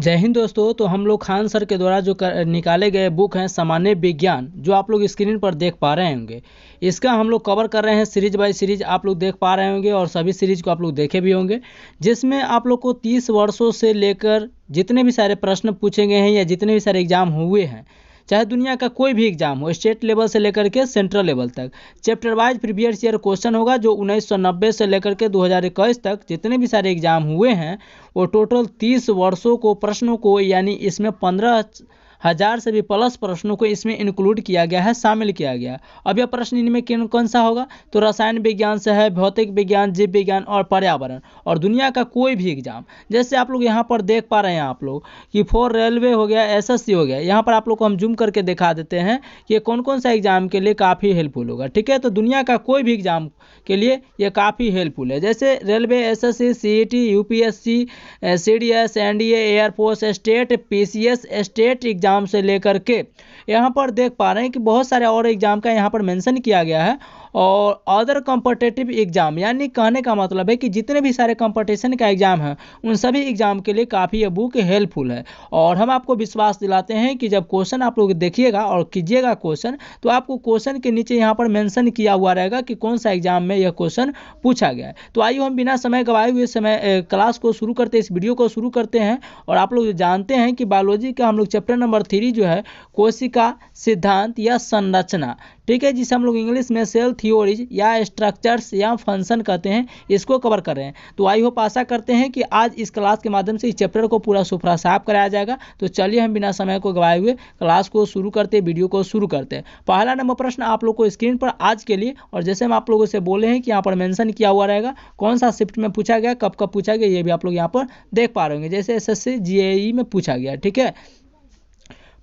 जय हिंद दोस्तों। तो हम लोग खान सर के द्वारा जो निकाले गए बुक हैं सामान्य विज्ञान, जो आप लोग स्क्रीन पर देख पा रहे होंगे, इसका हम लोग कवर कर रहे हैं सीरीज बाय सीरीज। आप लोग देख पा रहे होंगे और सभी सीरीज को आप लोग देखे भी होंगे, जिसमें आप लोग को 30 वर्षों से लेकर जितने भी सारे प्रश्न पूछे गए हैं या जितने भी सारे एग्जाम हुए हैं, चाहे दुनिया का कोई भी एग्जाम हो, स्टेट लेवल से लेकर के सेंट्रल लेवल तक, chapter wise previous year question होगा। जो 1990 से लेकर के 2021 तक जितने भी सारे एग्जाम हुए हैं, वो टोटल 30 वर्षों को प्रश्नों को, यानी इसमें 15,000 से भी प्लस प्रश्नों को इसमें इंक्लूड किया गया है, शामिल किया गया है। अब यह प्रश्न इनमें कौन सा होगा? तो रसायन विज्ञान से है, भौतिक विज्ञान, जीव विज्ञान और पर्यावरण, और दुनिया का कोई भी एग्जाम। जैसे आप लोग यहाँ पर देख पा रहे हैं आप लोग कि फॉर रेलवे हो गया, एसएससी हो गया। यहाँ पर आप लोग को हम जूम करके दिखा देते हैं कि कौन कौन सा एग्जाम के लिए काफ़ी हेल्पफुल होगा। ठीक है, तो दुनिया का कोई भी एग्जाम के लिए ये काफ़ी हेल्पफुल है। जैसे railway, SSC, CET, UPSC, CDS, NDA, air force, state, PCS, state exam से लेकर के यहाँ पर देख पा रहे हैं कि बहुत सारे और एग्जाम का यहाँ पर मेंशन किया गया है। और अदर कॉम्पिटिटिव एग्जाम, यानी कहने का मतलब है कि जितने भी सारे कंपटीशन का एग्जाम है, उन सभी एग्जाम के लिए काफ़ी ये बुक हेल्पफुल है। और हम आपको विश्वास दिलाते हैं कि जब क्वेश्चन आप लोग देखिएगा और कीजिएगा क्वेश्चन, तो आपको क्वेश्चन के नीचे यहाँ पर मेंशन किया हुआ रहेगा कि कौन सा एग्जाम में यह क्वेश्चन पूछा गया है। तो आइए हम बिना समय गवाए हुए समय क्लास को शुरू करते, इस वीडियो को शुरू करते हैं। और आप लोग जानते हैं कि बायोलॉजी का हम लोग चैप्टर नंबर 3 जो है, कोशिका सिद्धांत या संरचना, ठीक है, जिसे हम लोग इंग्लिश में सेल थ्योरीज या स्ट्रक्चर्स या फंक्शन कहते हैं, इसको कवर कर रहे हैं। तो आई होप आशा करते हैं कि आज इस क्लास के माध्यम से इस चैप्टर को पूरा सुथरा साफ कराया जाएगा। तो चलिए हम बिना समय को गवाए हुए क्लास को शुरू करते, वीडियो को शुरू करते हैं। पहला नंबर प्रश्न आप लोग को स्क्रीन पर आज के लिए, और जैसे हम आप लोगों से बोले हैं कि यहाँ पर मेंशन किया हुआ रहेगा कौन सा शिफ्ट में पूछा गया, कब कब पूछा गया, ये भी आप लोग यहाँ पर देख पा रहे होंगे। जैसे एसएससी जीएई में पूछा गया। ठीक है,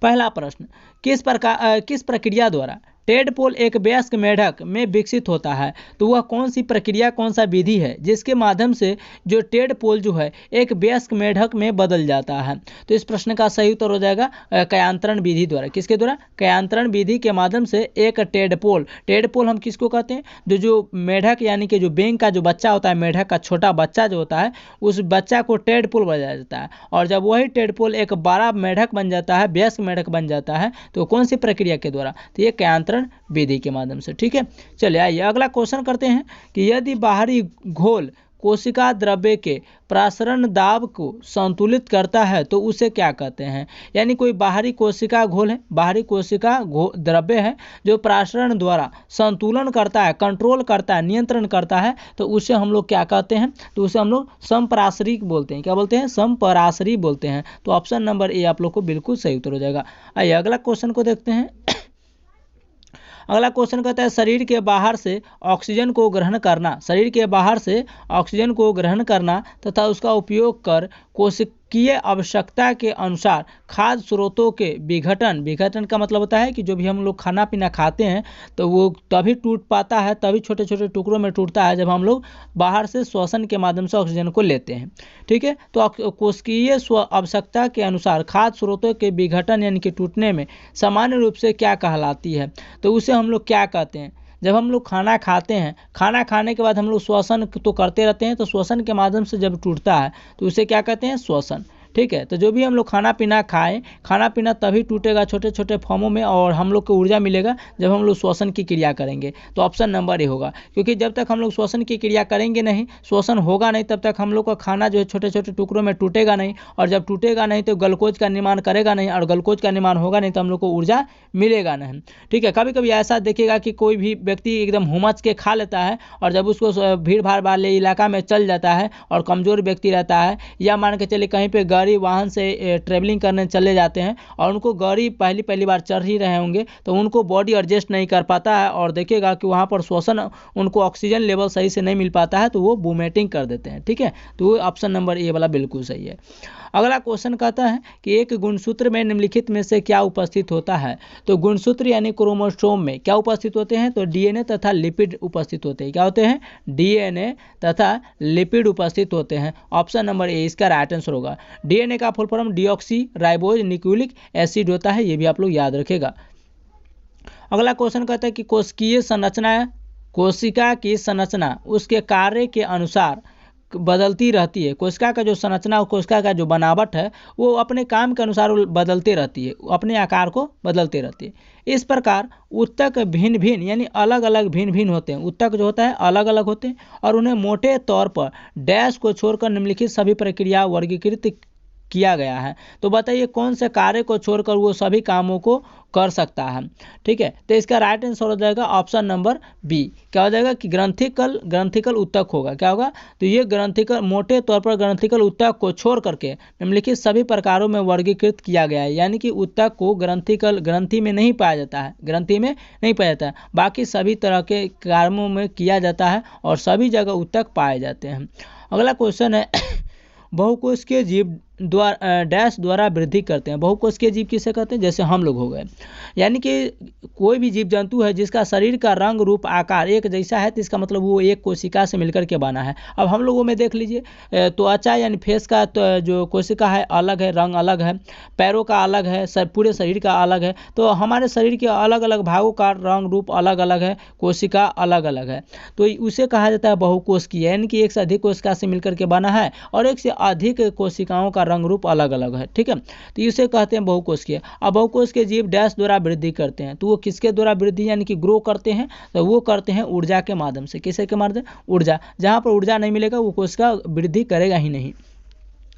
पहला प्रश्न, किस प्रक्रिया द्वारा टेडपोल एक वयस्क मेढक में विकसित होता है? तो वह कौन सी प्रक्रिया, कौन सा विधि है जिसके माध्यम से जो टेडपोल जो है एक वयस्क मेढक में बदल जाता है? तो इस प्रश्न का सही उत्तर हो जाएगा कयांतरण विधि द्वारा। किसके द्वारा? कयांतरण विधि के माध्यम से एक टेडपोल हम किसको कहते हैं? जो मेढक यानी कि जो बेंग का जो बच्चा होता है, मेढक का छोटा बच्चा जो होता है, उस बच्चा को टेडपोल बनाया जाता है। और जब वही टेडपोल एक बड़ा मेढक बन जाता है, वयस्क मेढक बन जाता है, तो कौन सी प्रक्रिया के द्वारा? तो ये कयांतरण विधि के माध्यम से। ठीक है, चलिए आइए अगला क्वेश्चन करते हैं कि यदि बाहरी घोल कोशिका द्रव्य के प्रासरण दाब को संतुलित करता है तो उसे क्या कहते हैं? यानी कोई बाहरी कोशिका घोल है, बाहरी कोशिका द्रव्य है जो प्रासरण द्वारा संतुलन करता है, कंट्रोल करता है, नियंत्रण करता है, तो उसे हम लोग क्या कहते हैं? तो उसे हम लोग समपराशरी बोलते हैं। क्या बोलते हैं? समपराशरी बोलते हैं। तो ऑप्शन नंबर ए आप लोग को बिल्कुल सही उत्तर हो जाएगा। आइए अगला क्वेश्चन को देखते हैं। अगला क्वेश्चन कहता है शरीर के बाहर से ऑक्सीजन को ग्रहण करना, शरीर के बाहर से ऑक्सीजन को ग्रहण करना तथा उसका उपयोग कर कोशिकीय आवश्यकता के अनुसार खाद्य स्रोतों के विघटन का मतलब होता है कि जो भी हम लोग खाना पीना खाते हैं तो वो तभी टूट पाता है, तभी छोटे छोटे टुकड़ों में टूटता है जब हम लोग बाहर से श्वसन के माध्यम से ऑक्सीजन को लेते हैं। ठीक है, तो कोशिकीय आवश्यकता के अनुसार खाद्य स्रोतों के विघटन यानी कि टूटने में सामान्य रूप से क्या कहलाती है? तो उसे हम लोग क्या कहते हैं? जब हम लोग खाना खाते हैं, खाना खाने के बाद हम लोग श्वसन तो करते रहते हैं, तो श्वसन के माध्यम से जब टूटता है तो उसे क्या कहते हैं? श्वसन। ठीक है, तो जो भी हम लोग खाना पीना खाएं, खाना पीना तभी टूटेगा छोटे छोटे फॉर्मों में, और हम लोग को ऊर्जा मिलेगा जब हम लोग श्वसन की क्रिया करेंगे। तो ऑप्शन नंबर ए होगा, क्योंकि जब तक हम लोग श्वसन की क्रिया करेंगे नहीं, श्वसन होगा नहीं, तब तक हम लोग का खाना जो है छोटे छोटे टुकड़ों में टूटेगा नहीं, और जब टूटेगा नहीं तो ग्लूकोज का निर्माण करेगा नहीं, और ग्लूकोज का निर्माण होगा नहीं तो हम लोग को ऊर्जा मिलेगा नहीं। ठीक है, कभी कभी ऐसा देखिएगा कि कोई भी व्यक्ति एकदम हुमच के खा लेता है, और जब उसको भीड़ भाड़ वाले इलाका में चल जाता है और कमज़ोर व्यक्ति रहता है, या मान के चलिए कहीं पर गाड़ी वाहन से ट्रेवलिंग करने चले जाते हैं और उनको गाड़ी पहली बार चढ़ ही रहे होंगे, तो उनको बॉडी एडजस्ट नहीं कर पाता है, और देखिएगा कि वहाँ पर श्वसन, उनको ऑक्सीजन लेवल सही से नहीं मिल पाता है, तो वो वोमिटिंग कर देते हैं। ठीक है, तो ऑप्शन नंबर ए वाला बिल्कुल सही है। अगला क्वेश्चन कहता है कि एक गुणसूत्र में निम्नलिखित में से क्या उपस्थित होता है? तो गुणसूत्र यानी क्रोमोसोम में क्या उपस्थित होते हैं? तो डीएनए तथा लिपिड उपस्थित होते हैं। क्या होते हैं? डीएनए तथा लिपिड उपस्थित होते हैं। ऑप्शन नंबर ए इसका राइट आंसर होगा। डीएनए का full form deoxy ribose nucleic acid होता है, ये भी आप लोग याद रखेगा। अगला क्वेश्चन कहता है कि कोशिका की संरचना उसके कार्य के अनुसार बदलती रहती है। कोशिका का जो संरचना और कोशिका का जो बनावट है वो अपने काम के अनुसार बदलते रहती है, अपने आकार को बदलते रहती है। इस प्रकार ऊतक भिन्न भिन्न यानी अलग अलग भिन्न भिन्न होते हैं। ऊतक जो होता है अलग अलग होते हैं और उन्हें मोटे तौर पर डैश को छोड़कर निम्नलिखित सभी प्रक्रिया वर्गीकृत किया गया है। तो बताइए कौन से कार्य को छोड़कर वो सभी कामों को कर सकता है। ठीक है, तो इसका राइट आंसर हो जाएगा ऑप्शन नंबर बी। क्या हो जाएगा कि ग्रंथिकल ऊतक होगा। क्या होगा, तो ये ग्रंथिकल, मोटे तौर पर ग्रंथिकल ऊतक को छोड़ करके निम्नलिखित सभी प्रकारों में वर्गीकृत किया गया है। यानी कि ऊतक को ग्रंथि में नहीं पाया जाता है, ग्रंथि में नहीं पाया जाता है, बाकी सभी तरह के कार्यों में किया जाता है और सभी जगह ऊतक पाए जाते हैं। अगला क्वेश्चन है बहुकोशिकीय जीव डैश द्वारा वृद्धि करते हैं। बहुकोशिकीय जीव किसे कहते हैं, जैसे हम लोग हो गए, यानी कि कोई भी जीव जंतु है जिसका शरीर का रंग रूप आकार एक जैसा है, तो इसका मतलब वो एक कोशिका से मिलकर के बना है। अब हम लोगों में देख लीजिए, त्वचा यानी फेस का तो जो कोशिका है अलग है, रंग अलग है, पैरों का अलग है, पूरे शरीर का अलग है। तो हमारे शरीर के अलग अलग भागों का रंग रूप अलग अलग है, कोशिका अलग अलग है, तो उसे कहा जाता है बहुकोशिकीय, यानी कि एक से अधिक कोशिका से मिलकर के बना है और एक से अधिक कोशिकाओं का रंग रूप अलग अलग है। ठीक है, तो इसे कहते हैं बहुकोशिकीय। अब बहुकोशिकीय जीव डैश द्वारा वृद्धि करते हैं, तो वो किसके द्वारा वृद्धि यानी कि ग्रो करते हैं, तो वो करते हैं ऊर्जा के माध्यम से। किसे के माध्यम, ऊर्जा। जहां पर ऊर्जा नहीं मिलेगा वो कोशिका वृद्धि करेगा ही नहीं।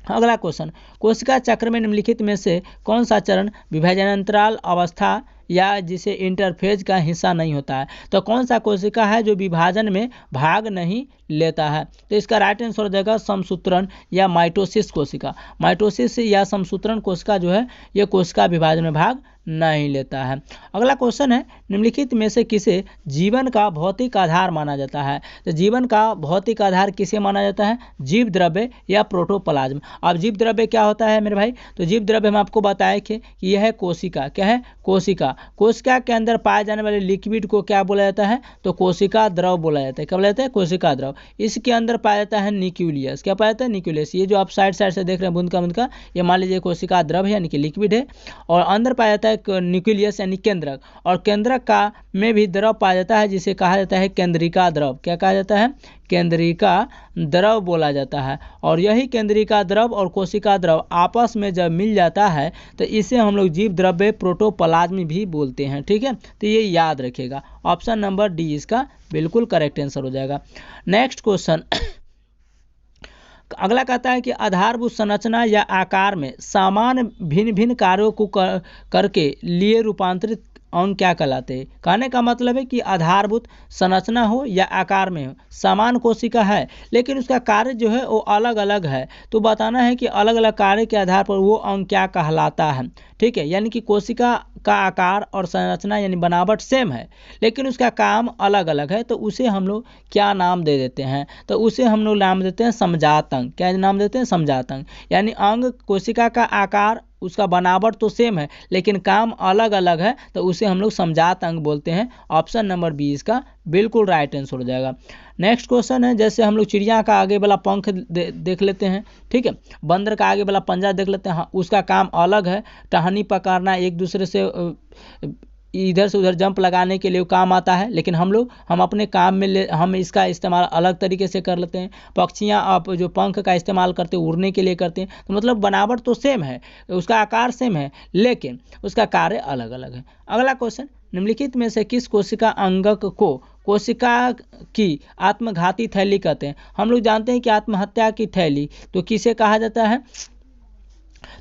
अगला क्वेश्चन, कोशिका चक्र में निम्नलिखित में से कौन सा चरण विभाजनांतराल अवस्था या जिसे इंटरफेज का हिस्सा नहीं होता है। तो कौन सा कोशिका है जो विभाजन में भाग नहीं लेता है, तो इसका राइट आंसर हो जाएगा समसूत्रण या माइटोसिस कोशिका। माइटोसिस या समसूत्रण कोशिका जो है ये कोशिका विभाजन में भाग नहीं लेता है। अगला क्वेश्चन है, निम्नलिखित में से किसे जीवन का भौतिक आधार माना जाता है। तो जीवन का भौतिक आधार किसे माना जाता है, जीव द्रव्य या प्रोटोप्लाज्म। अब जीव द्रव्य क्या होता है मेरे भाई, तो जीव द्रव्य हम आपको बताए कि यह है कोशिका। क्या है, कोशिका। कोशिका के अंदर पाए जाने वाले लिक्विड को क्या बोला जाता है, तो कोशिका द्रव बोला जाता है। क्या बोला जाता है, कोशिका द्रव। इसके अंदर पाया जाता है न्यूक्लियस। क्या पाया जाता है, न्यूक्लियस। ये जो आप साइड से देख रहे हैं बूंद का, ये मान लीजिए कोशिका द्रव है यानी कि लिक्विड है, और अंदर पाया जाता है न्यूक्लियस यानी केंद्रक, और केंद्रक का में भी द्रव पाया जाता है जिसे कहा जाता है केंद्रिका द्रव। क्या कहा जाता है, केंद्रिका द्रव बोला जाता है। और यही केंद्रिका द्रव और कोशिका द्रव आपस में जब मिल जाता है तो इसे हम लोग जीव द्रव्य प्रोटोप्लाज्म भी बोलते हैं। ठीक है, तो ये याद रखिएगा। ऑप्शन नंबर डी इसका बिल्कुल करेक्ट आंसर हो जाएगा। नेक्स्ट क्वेश्चन, अगला कहता है कि आधारभूत संरचना या आकार में समान भिन्न भिन्न कार्यों को करके लिए रूपांतरित अंग क्या कहलाते हैं। कहने का मतलब है कि आधारभूत संरचना हो या आकार में हो, समान कोशिका है लेकिन उसका कार्य जो है वो अलग अलग है, तो बताना है कि अलग अलग कार्य के आधार पर वो अंग क्या कहलाता है। ठीक है, यानी कि कोशिका का आकार और संरचना यानी बनावट सेम है लेकिन उसका काम अलग अलग है, तो उसे हम लोग क्या नाम दे देते हैं, तो उसे हम लोग नाम देते हैं समजात अंग। क्या नाम देते हैं, समजात अंग। यानी अंग कोशिका का आकार उसका बनावट तो सेम है लेकिन काम अलग अलग है, तो उसे हम लोग समजात अंग बोलते हैं। ऑप्शन नंबर बी इसका बिल्कुल राइट आंसर हो जाएगा। नेक्स्ट क्वेश्चन है, जैसे हम लोग चिड़िया का आगे वाला पंख देख लेते हैं। ठीक है, बंदर का आगे वाला पंजा देख लेते हैं। हाँ, उसका काम अलग है, टहनी पकड़ना, एक दूसरे से इधर से उधर जंप लगाने के लिए काम आता है, लेकिन हम अपने काम में हम इसका इस्तेमाल अलग तरीके से कर लेते हैं। पक्षियाँ आप जो पंख का इस्तेमाल करते हैं उड़ने के लिए करते हैं, तो मतलब बनावट तो सेम है, उसका आकार सेम है लेकिन उसका कार्य अलग अलग है। अगला क्वेश्चन, निम्नलिखित में से किस कोशिका अंगक को कोशिका की आत्मघाती थैली कहते हैं। हम लोग जानते हैं कि आत्महत्या की थैली तो किसे कहा जाता है,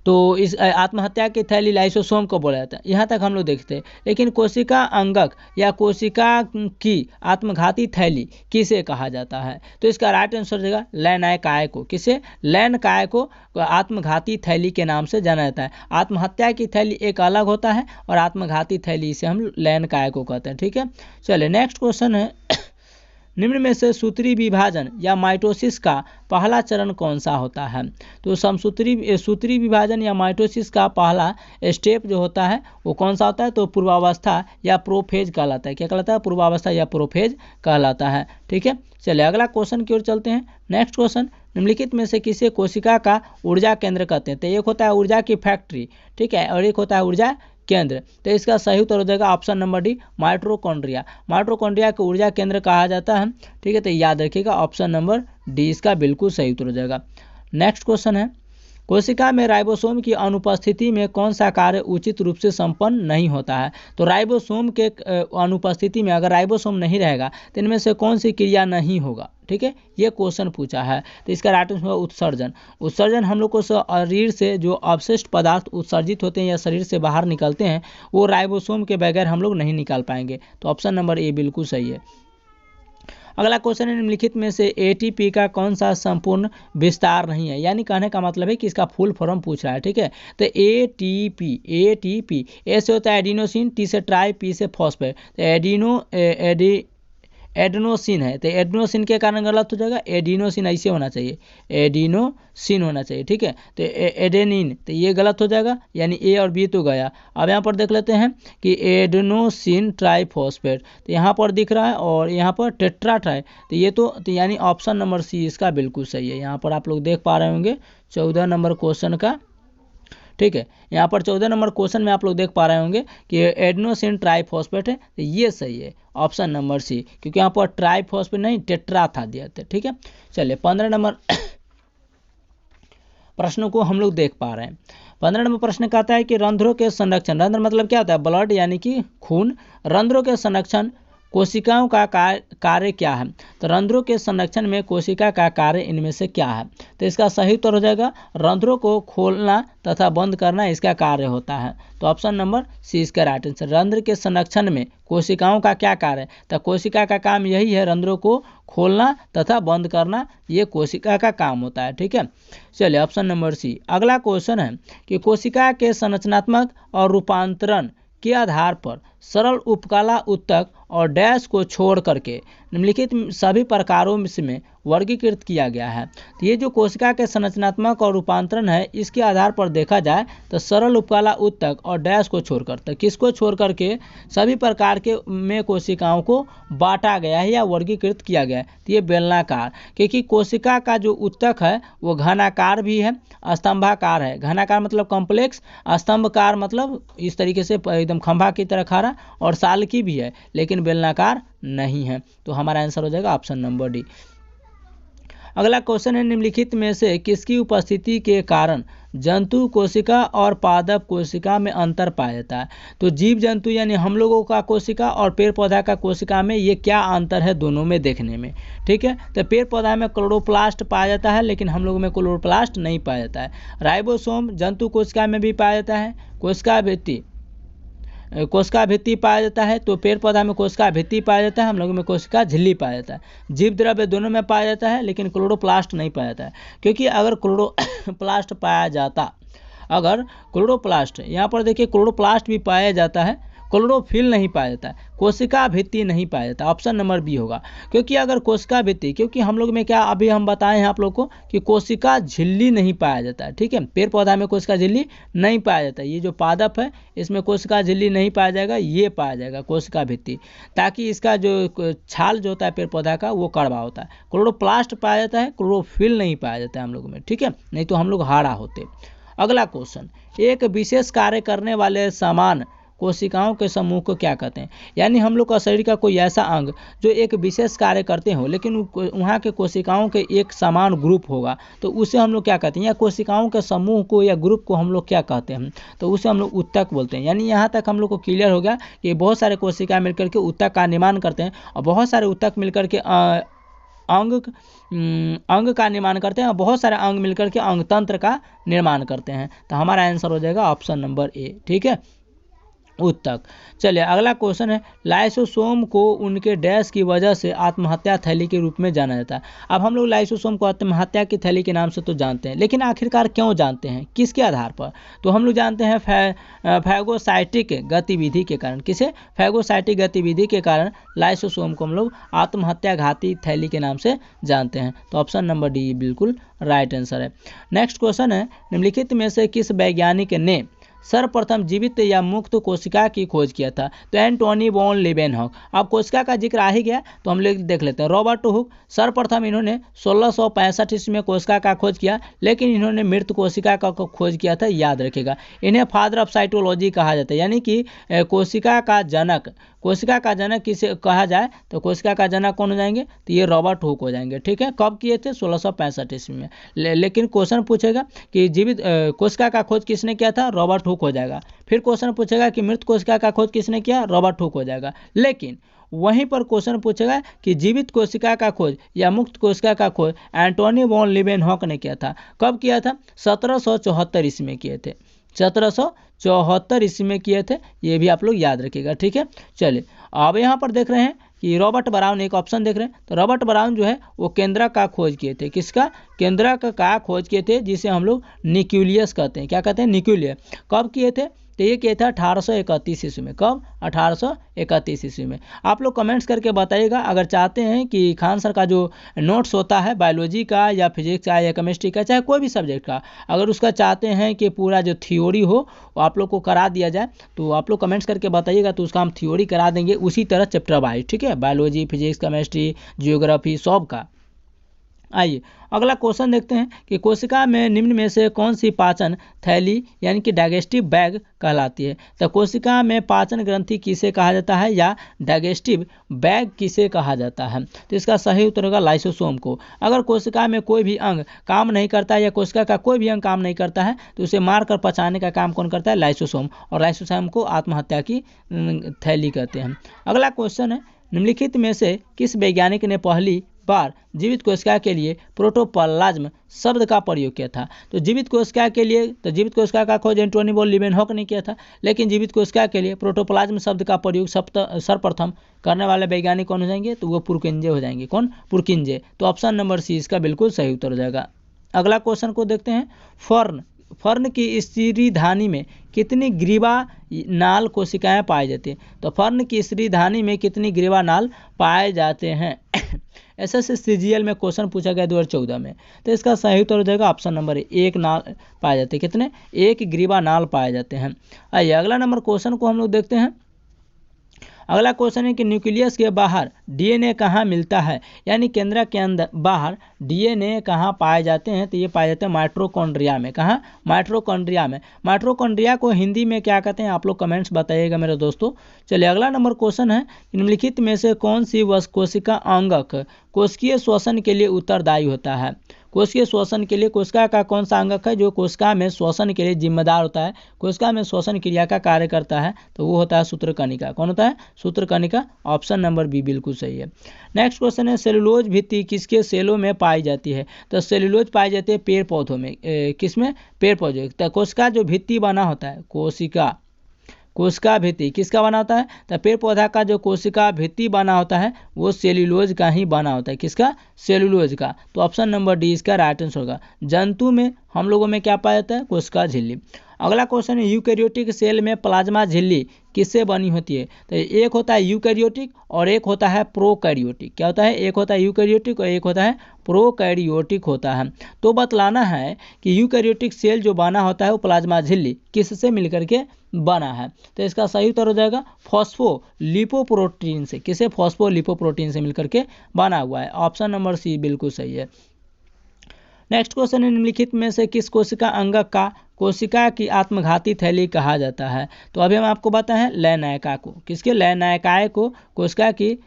तो इस आत्महत्या की थैली लाइसोसोम को बोला जाता है। यहाँ तक हम लोग देखते हैं, लेकिन कोशिका अंगक या कोशिका की आत्मघाती थैली किसे कहा जाता है, तो इसका राइट आंसर देगा लैनकाय को। किसे, लैनकाय को आत्मघाती थैली के नाम से जाना जाता है। आत्महत्या की थैली एक अलग होता है और आत्मघाती थैली इसे हम लैनकाय को कहते हैं। ठीक है, चलिए नेक्स्ट क्वेश्चन है, निम्न में से सूत्री विभाजन या माइटोसिस का पहला चरण कौन सा होता है। तो सूत्री विभाजन या माइटोसिस का पहला स्टेप जो होता है वो कौन सा होता है, तो पूर्वावस्था या प्रोफेज कहलाता है। क्या कहलाता है, पूर्वावस्था या प्रोफेज कहलाता है। ठीक है, चलिए अगला क्वेश्चन की ओर चलते हैं। नेक्स्ट क्वेश्चन, निम्नलिखित में से किसे कोशिका का ऊर्जा केंद्र कहते हैं। तो एक होता है ऊर्जा की फैक्ट्री, ठीक है, और एक होता है ऊर्जा केंद्र। तो इसका सही उत्तर हो जाएगा option number D, mitochondria. Mitochondria को ऊर्जा केंद्र कहा जाता है। ठीक है, तो याद रखिएगा ऑप्शन नंबर डी इसका बिल्कुल सही उत्तर हो जाएगा। नेक्स्ट क्वेश्चन है, कोशिका में राइबोसोम की अनुपस्थिति में कौन सा कार्य उचित रूप से संपन्न नहीं होता है। तो राइबोसोम के अनुपस्थिति में अगर राइबोसोम नहीं रहेगा तो इनमें से कौन सी क्रिया नहीं होगा। ठीक है, ये क्वेश्चन पूछा है। तो इसका राइट आंसर होगा उत्सर्जन। उत्सर्जन हम लोग को शरीर से जो अवशिष्ट पदार्थ उत्सर्जित होते हैं या शरीर से बाहर निकलते हैं वो राइबोसोम के बगैर हम लोग नहीं निकाल पाएंगे। तो ऑप्शन नंबर ए बिल्कुल सही है। अगला क्वेश्चन है, निम्नलिखित में से एटीपी का कौन सा संपूर्ण विस्तार नहीं है। यानी कहने का मतलब है कि इसका फुल फॉर्म पूछ रहा है। ठीक है, तो एटीपी, ए से होता है एडिनोसिन, टी से ट्राई, पी से फॉस्फेट। तो एडेनोसिन है, तो एडेनोसिन के कारण गलत हो जाएगा, एडिनोसिन ऐसे होना चाहिए, एडिनोसिन होना चाहिए। ठीक है, तो एडेनिन, तो ये गलत हो जाएगा, यानी ए और बी तो गया। अब यहाँ पर देख लेते हैं कि एडेनोसिन ट्राइफॉस्फेट, तो यहाँ पर दिख रहा है और यहाँ पर टेट्राट्राई, तो ये तो यानी ऑप्शन नंबर सी इसका बिल्कुल सही है। यहाँ पर आप लोग देख पा रहे होंगे 14 नंबर क्वेश्चन का। ठीक है, यहाँ पर 14 नंबर क्वेश्चन में आप लोग देख पा रहे होंगे कि एडेनोसिन ट्राइफॉस्फेट है, तो ये सही है ऑप्शन नंबर सी, क्योंकि यहाँ पर ट्राइफॉस्फेट नहीं टेट्रा था दिया था। ठीक है, चलिए 15 नंबर प्रश्न को हम लोग देख पा रहे हैं। 15 नंबर प्रश्न कहता है कि रंध्रों के संरक्षण, रंध्र मतलब क्या होता है, ब्लड यानी कि खून। रंध्रों के संरक्षण कोशिकाओं का कार्य क्या है। तो रंध्रों के संरक्षण में कोशिका का कार्य इनमें से क्या है। तो इसका सही उत्तर हो जाएगा रंध्रों को खोलना तथा बंद करना इसका कार्य होता है। तो ऑप्शन नंबर सी इसका राइट आंसर। रंध्र के संरक्षण में कोशिकाओं का क्या कार्य है। तो कोशिका का काम यही है, रंध्रों को खोलना तथा बंद करना, ये कोशिका का काम होता है। ठीक है, चलिए ऑप्शन नंबर सी। अगला क्वेश्चन है कि कोशिका के संरचनात्मक और रूपांतरण के आधार पर सरल, उपकला, उत्तक और डैश को छोड़ करके निम्नलिखित सभी प्रकारों में वर्गीकृत किया गया है। तो ये जो कोशिका के संरचनात्मक और रूपांतरण है इसके आधार पर देखा जाए तो सरल, उपकला, उत्तक और डैश को छोड़कर, तो किसको छोड़ करके सभी प्रकार के में कोशिकाओं को बांटा गया है या वर्गीकृत किया गया है। तो ये बेलनाकार, क्योंकि कोशिका का जो उत्तक है वो घनाकार भी है, स्तंभाकार है। घनाकार मतलब कॉम्प्लेक्स, स्तंभकार मतलब इस तरीके से एकदम खंभा की तरह खड़ा, और सालकी भी है लेकिन बेलनाकार नहीं है। तो हमारा आंसर हो जाएगा ऑप्शन नंबर डी। अगला क्वेश्चन है, निम्नलिखित में से किसकी उपस्थिति के कारण जंतु कोशिका और पादप कोशिका में अंतर पाया जाता है। तो जीव जंतु यानी हम लोगों का कोशिका और पेड़ पौधा का कोशिका में ये क्या अंतर है दोनों में देखने में। ठीक है, तो पेड़ पौधा में क्लोरोप्लास्ट पाया जाता है लेकिन हम लोगों में क्लोरोप्लास्ट नहीं पाया जाता है। राइबोसोम जंतु कोशिका में भी पाया जाता है, कोशिका भित्ति पाया जाता है। तो पेड़ पौधा में कोशिका भित्ति पाया जाता है, हम लोगों में कोशिका झिल्ली पाया जाता है। जीव द्रव्य दोनों में पाया जाता है लेकिन क्लोरोप्लास्ट नहीं पाया जाता है, क्योंकि अगर क्लोरोप्लास्ट पाया जाता, अगर क्लोरोप्लास्ट, यहाँ पर देखिए क्लोरोप्लास्ट भी पाया जाता है, क्लोरोफिल नहीं पाया जाता है, कोशिका भित्ति नहीं पाया जाता। ऑप्शन नंबर बी होगा, क्योंकि अगर कोशिका भित्ति, क्योंकि हम लोग में क्या अभी हम बताए हैं आप लोग को कि कोशिका झिल्ली नहीं पाया जाता है। ठीक है, पेड़ पौधा में कोशिका झिल्ली नहीं पाया जाता है। ये जो पादप है इसमें कोशिका झिल्ली नहीं पाया जाएगा, ये पाया जाएगा कोशिका भित्ति, ताकि इसका जो छाल जो होता है पेड़ पौधा का वो कड़वा होता है। क्लोरोप्लास्ट पाया जाता है, क्लोरोफिल नहीं पाया जाता है हम लोग में। ठीक है, नहीं तो हम लोग हाड़ा होते। अगला क्वेश्चन, एक विशेष कार्य करने वाले समान कोशिकाओं के समूह को क्या कहते हैं। यानी हम लोग का शरीर का कोई ऐसा अंग जो एक विशेष कार्य करते हो लेकिन वहाँ के कोशिकाओं के एक समान ग्रुप होगा, तो उसे हम लोग क्या कहते हैं, या कोशिकाओं के समूह को या ग्रुप को हम लोग क्या कहते हैं, तो उसे हम लोग उत्तक बोलते हैं। यानी यहाँ तक हम लोग को क्लियर हो गया कि बहुत सारे कोशिकाएं मिलकर के उत्तक का निर्माण करते हैं और बहुत सारे उत्तक मिलकर के अंग का निर्माण करते हैं और बहुत सारे अंग मिलकर के अंग तंत्र का निर्माण करते हैं। तो हमारा आंसर हो जाएगा ऑप्शन नंबर ए। ठीक है, उत्तक। चलिए अगला क्वेश्चन है, लाइसोसोम को उनके डैश की वजह से आत्महत्या थैली के रूप में जाना जाता है। अब हम लोग लाइसोसोम को आत्महत्या की थैली के नाम से तो जानते हैं, लेकिन आखिरकार क्यों जानते हैं, किसके आधार पर। तो हम लोग जानते हैं फैगोसाइटिक गतिविधि के कारण। किसे, फैगोसाइटिक गतिविधि के कारण लाइसोसोम को हम लोग आत्महत्या घाती थैली के नाम से जानते हैं। तो ऑप्शन नंबर डी बिल्कुल राइट आंसर है। नेक्स्ट क्वेश्चन है, निम्नलिखित में से किस वैज्ञानिक ने सर्वप्रथम जीवित या मुक्त कोशिका की खोज किया था? तो एंटोनी वॉन लीवेनहॉक। अब कोशिका का जिक्र आ ही गया तो हम लोग देख लेते हैं। रॉबर्ट हुक, सर्वप्रथम इन्होंने 1665 ईस्वी में कोशिका का खोज किया, लेकिन इन्होंने मृत कोशिका का खोज किया था, याद रखेगा। इन्हें फादर ऑफ साइटोलॉजी कहा जाता है, यानी कि कोशिका का जनक। कोशिका का जनक किसे कहा जाए तो कोशिका का जनक कौन हो जाएंगे? तो ये रॉबर्ट हुक हो जाएंगे। ठीक है, कब किए थे? 1665 ईस्वी में। लेकिन क्वेश्चन पूछेगा कि जीवित कोशिका का खोज किसने किया था? रॉबर्ट हुक हो जाएगा। फिर क्वेश्चन पूछेगा कि मृत कोशिका का खोज किसने किया? रॉबर्ट हुक हो जाएगा। लेकिन वहीं पर क्वेश्चन पूछेगा कि जीवित कोशिका का खोज या मुक्त कोशिका का खोज एंटोनी वॉन लीवेनहॉक ने किया था। कब किया था? 1774 ईस्वी में किए थे। 1774 ईस्वी में किए थे, ये भी आप लोग याद रखिएगा। ठीक है, चलिए अब यहाँ पर देख रहे हैं कि रॉबर्ट ब्राउन, एक ऑप्शन देख रहे हैं। तो रॉबर्ट ब्राउन जो है वो केंद्रक का खोज किए थे। किसका? केंद्रक का खोज किए थे, जिसे हम लोग न्यूक्लियस कहते हैं। क्या कहते हैं? न्यूक्लियस। कब किए थे? तो ये किया था 1831 ईस्वी में। कब? 1831 ईस्वी में। आप लोग कमेंट्स करके बताइएगा, अगर चाहते हैं कि खान सर का जो नोट्स होता है बायोलॉजी का या फिजिक्स का या केमिस्ट्री का, चाहे कोई भी सब्जेक्ट का, अगर उसका चाहते हैं कि पूरा जो थ्योरी हो वो आप लोग को करा दिया जाए, तो आप लोग कमेंट्स करके बताइएगा, तो उसका हम थ्योरी करा देंगे उसी तरह चैप्टर वाइज। ठीक है, बायोलॉजी, फिजिक्स, केमिस्ट्री, जियोग्राफी, सब का। आइए अगला क्वेश्चन देखते हैं कि कोशिका में निम्न में से कौन सी पाचन थैली यानी कि डाइजेस्टिव बैग कहलाती है? तो कोशिका में पाचन ग्रंथि किसे कहा जाता है या डाइजेस्टिव बैग किसे कहा जाता है? तो इसका सही उत्तर होगा लाइसोसोम को। अगर कोशिका में कोई भी अंग काम नहीं करता है या कोशिका का कोई भी अंग काम नहीं करता है तो उसे मारकर पचाने का काम कौन करता है? लाइसोसोम। और लाइसोसोम को आत्महत्या की थैली कहते हैं। अगला क्वेश्चन है, निम्नलिखित में से किस वैज्ञानिक ने पहली बार जीवित कोशिका के लिए प्रोटोप्लाज्म शब्द का प्रयोग किया था? तो जीवित कोशिका के लिए, तो जीवित कोशिका का खोज एंटोनी वॉन लीवेनहॉक ने किया था, लेकिन जीवित कोशिका के लिए प्रोटोप्लाज्म शब्द का प्रयोग सर्वप्रथम करने वाले वैज्ञानिक कौन हो जाएंगे? तो वो पुरकिंजे हो जाएंगे। कौन? पुरकिंजे। तो ऑप्शन नंबर सी इसका बिल्कुल सही उत्तर हो जाएगा। अगला क्वेश्चन को देखते हैं। फर्न की स्त्रीधानी में कितनी ग्रीवा नाल कोशिकाएं पाई जाती हैं? तो फर्न की स्त्रीधानी में कितनी ग्रीवा नाल पाए जाते हैं? SSCGL में क्वेश्चन पूछा गया 2014 में। तो इसका सही उत्तर हो जाएगा ऑप्शन नंबर 1 नाल पाए जाते हैं। कितने? 1 ग्रीवा नाल पाए जाते हैं। आइए अगला नंबर क्वेश्चन को हम लोग देखते हैं। अगला क्वेश्चन है कि न्यूक्लियस के बाहर DNA कहाँ मिलता है, यानी केंद्रक के अंदर बाहर DNA कहाँ पाए जाते हैं? तो ये पाए जाते हैं माइटोकॉन्ड्रिया में। कहाँ? माइटोकॉन्ड्रिया में। माइटोकॉन्ड्रिया को हिंदी में क्या कहते हैं? आप लोग कमेंट्स बताइएगा मेरे दोस्तों। चलिए अगला नंबर क्वेश्चन है, निम्नलिखित में से कौन सी कोशिका अंगक कोशिकीय श्वसन के लिए उत्तरदायी होता है? कोशिकीय श्वसन के लिए कोशिका का कौन सा अंगक है जो कोशिका में श्वसन के लिए जिम्मेदार होता है, कोशिका में श्वसन क्रिया का कार्य करता है? तो वो होता है सूत्रकणिका। कौन होता है? सूत्रकणिका। ऑप्शन नंबर बी बिल्कुल सही है। नेक्स्ट क्वेश्चन है, सेलुलोज भित्ति किसके सेलों में पाई जाती है? तो सेलुलोज पाई जाती है पेड़ पौधों में। किसमें? पेड़ पौधे। तो कोशिका जो भित्ति बना होता है, कोशिका भित्ति किसका बना होता है? तो पेड़ पौधा का जो कोशिका भित्ति बना होता है वो सेल्यूलोज का ही बना होता है। किसका? सेल्यूलोज का। तो ऑप्शन नंबर डी इसका राइट आंसर होगा। जंतु में हम लोगों में क्या पाया जाता है? कोशिका झिल्ली। अगला क्वेश्चन है, यूकैरियोटिक सेल में प्लाज्मा झिल्ली किससे बनी होती है? तो एक होता है यूकैरियोटिक और एक होता है प्रोकैरियोटिक। क्या होता है? एक होता है यूकैरियोटिक और एक होता है प्रोकैरियोटिक होता है। तो बतलाना है कि यूकैरियोटिक सेल जो बना होता है वो प्लाज्मा झिल्ली किससे मिलकर के बना है? तो इसका सही उत्तर हो जाएगा फॉस्फोलिपोप्रोटीन से। किसे? फॉस्फोलिपोप्रोटीन से मिलकर के बना हुआ है। ऑप्शन नंबर सी बिल्कुल सही है। नेक्स्ट क्वेश्चन है, निम्नलिखित में से किस कोशिका अंगक का कोशिका की आत्मघाती थैली कहा जाता है? तो अभी हम आपको बताएं लैनायका को। किसके? लैनायकाय को कोशिका की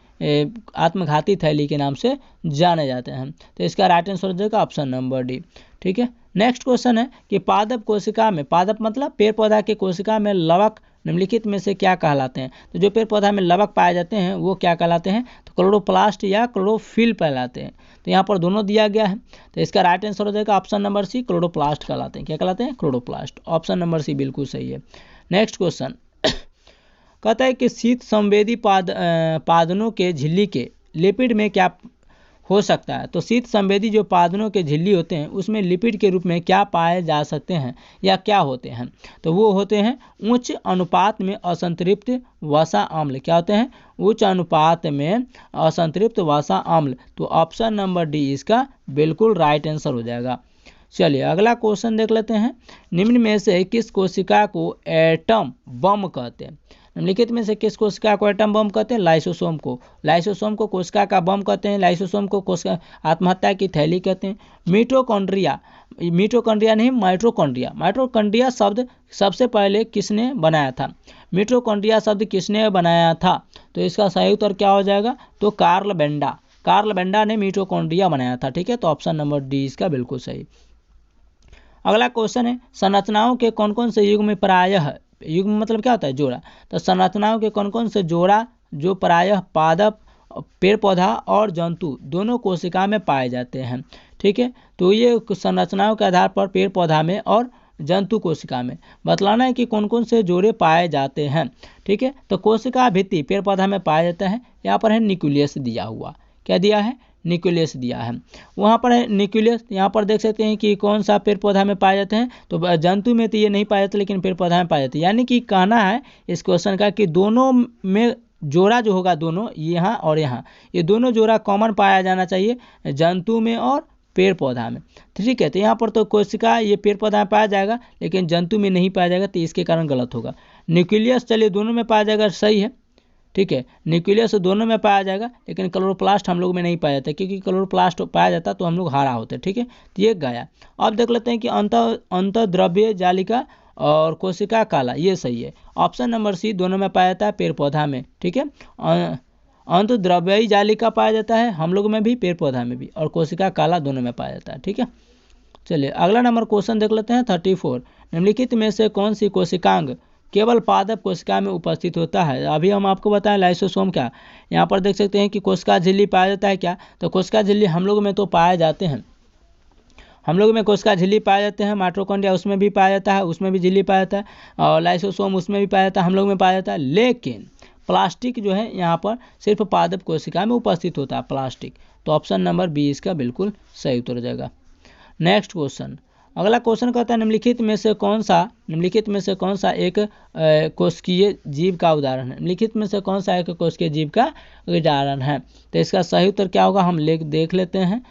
आत्मघाती थैली के नाम से जाने जाते हैं। तो इसका राइट आंसर हो जाएगा ऑप्शन नंबर डी। ठीक है, नेक्स्ट क्वेश्चन है कि पादप कोशिका में, पादप मतलब पेड़ पौधा की कोशिका में लवक निम्नलिखित में से क्या कहलाते हैं? तो जो पेड़ पौधा में लवक पाए जाते हैं वो क्या कहलाते हैं? तो क्लोरोप्लास्ट या क्लोरोफिल कहलाते हैं। तो यहाँ पर दोनों दिया गया है, तो इसका राइट आंसर हो जाएगा ऑप्शन नंबर सी, क्लोरोप्लास्ट कहलाते हैं। क्या कहलाते हैं? क्लोरोप्लास्ट। ऑप्शन नंबर सी बिल्कुल सही है। नेक्स्ट क्वेश्चन कहता है कि शीत संवेदी पादनों के झिल्ली के लिपिड में क्या हो सकता है? तो शीत संवेदी जो पादनों के झिल्ली होते हैं उसमें लिपिड के रूप में क्या पाए जा सकते हैं या क्या होते हैं? तो वो होते हैं उच्च अनुपात में असंतृप्त वसा अम्ल। क्या होते हैं? उच्च अनुपात में असंतृप्त वसा अम्ल। तो ऑप्शन नंबर डी इसका बिल्कुल राइट आंसर हो जाएगा। चलिए अगला क्वेश्चन देख लेते हैं। निम्न में से किस कोशिका को एटम बम कहते हैं? निम्नलिखित में से किस कोशिका को एटम बम कहते हैं? लाइसोसोम को। लाइसोसोम को कोशिका का बम कहते हैं। लाइसोसोम को कोशिका आत्महत्या की थैली कहते हैं। मिटोकॉन्ड्रिया, मिटोकॉन्ड्रिया नहीं माइटोकॉन्ड्रिया। माइटोकॉन्ड्रिया शब्द सबसे पहले किसने बनाया था? मिटोकॉन्ड्रिया शब्द किसने बनाया था? तो इसका सही उत्तर क्या हो जाएगा? तो कार्ल बेंडा। कार्ल बेंडा ने मिटोकॉन्ड्रिया बनाया था। ठीक है, तो ऑप्शन नंबर डी इसका बिल्कुल सही। अगला क्वेश्चन है, संरचनाओं के कौन कौन से युग में प्रायः, युग मतलब क्या होता है? जोड़ा। तो संरचनाओं के कौन कौन से जोड़ा जो प्रायः पादप, पेड़ पौधा और जंतु दोनों कोशिका में पाए जाते हैं? ठीक है, तो ये संरचनाओं के आधार पर पेड़ पौधा में और जंतु कोशिका में बतलाना है कि कौन कौन से जोड़े पाए जाते हैं। ठीक है, तो कोशिका भित्ति पेड़ पौधा में पाया जाता है। यहाँ पर है न्यूक्लियस दिया हुआ। क्या दिया है? न्यूक्लियस दिया है। वहाँ पर है न्यूक्लियस। यहाँ पर देख सकते हैं कि कौन सा पेड़ पौधा में पाए जाते हैं। तो जंतु में तो ये नहीं पाए जाते, लेकिन पेड़ पौधा में पाए जाते हैं। यानी कि कहना है इस क्वेश्चन का कि दोनों में जोड़ा जो होगा, दोनों यहाँ और यहाँ, ये दोनों जोड़ा कॉमन पाया जाना चाहिए, जंतु में और पेड़ पौधा में। ठीक है, तो यहाँ पर तो कोशिका ये पेड़ पौधा में पाया जाएगा, लेकिन जंतु में नहीं पाया जाएगा, तो इसके कारण गलत होगा। न्यूक्लियस चलिए दोनों में पाया जाएगा, सही है। ठीक है, न्यूक्लियस दोनों में पाया जाएगा, लेकिन क्लोरोप्लास्ट हम लोग में नहीं पाया जाता, क्योंकि क्लोरोप्लास्ट पाया जाता तो हम लोग हारा होते। ठीक है, तो ये गया। अब देख लेते हैं कि अंतःद्रव्य जालिका और कोशिका काला, ये सही है। ऑप्शन नंबर सी दोनों में पाया जाता है, पेड़ पौधा में। ठीक है, अंतःद्रव्यी जालिका पाया जाता है हम लोग में भी, पेड़ पौधा में भी, और कोशिका काला दोनों में पाया जाता है। ठीक है, चलिए अगला नंबर क्वेश्चन देख लेते हैं 34। निम्नलिखित में से कौन सी कोशिकांग केवल पादप कोशिका में उपस्थित होता है? अभी हम आपको बताएं लाइसोसोम क्या। यहाँ पर देख सकते हैं कि कोशिका झिल्ली पाया जाता है क्या? तो कोशिका झिल्ली हम लोग में तो पाए जाते हैं, हम लोग में कोशिका झिल्ली पाए जाते हैं। माइटोकॉन्ड्रिया उसमें भी पाया जाता है, उसमें भी झिल्ली पाया जाता है, और लाइसोसोम उसमें भी पाया जाता है, हम लोग में पाया जाता है। लेकिन प्लास्टिक जो है यहाँ पर सिर्फ पादप कोशिका में उपस्थित होता है, प्लास्टिक। तो ऑप्शन नंबर बी इसका बिल्कुल सही उत्तर हो जाएगा। नेक्स्ट क्वेश्चन, अगला क्वेश्चन कहता है निम्नलिखित में से कौन सा एक कोशिकीय जीव का उदाहरण है? निम्नलिखित में से कौन सा एक कोशिकीय जीव का उदाहरण है? तो इसका सही उत्तर क्या होगा, हम देख लेते हैं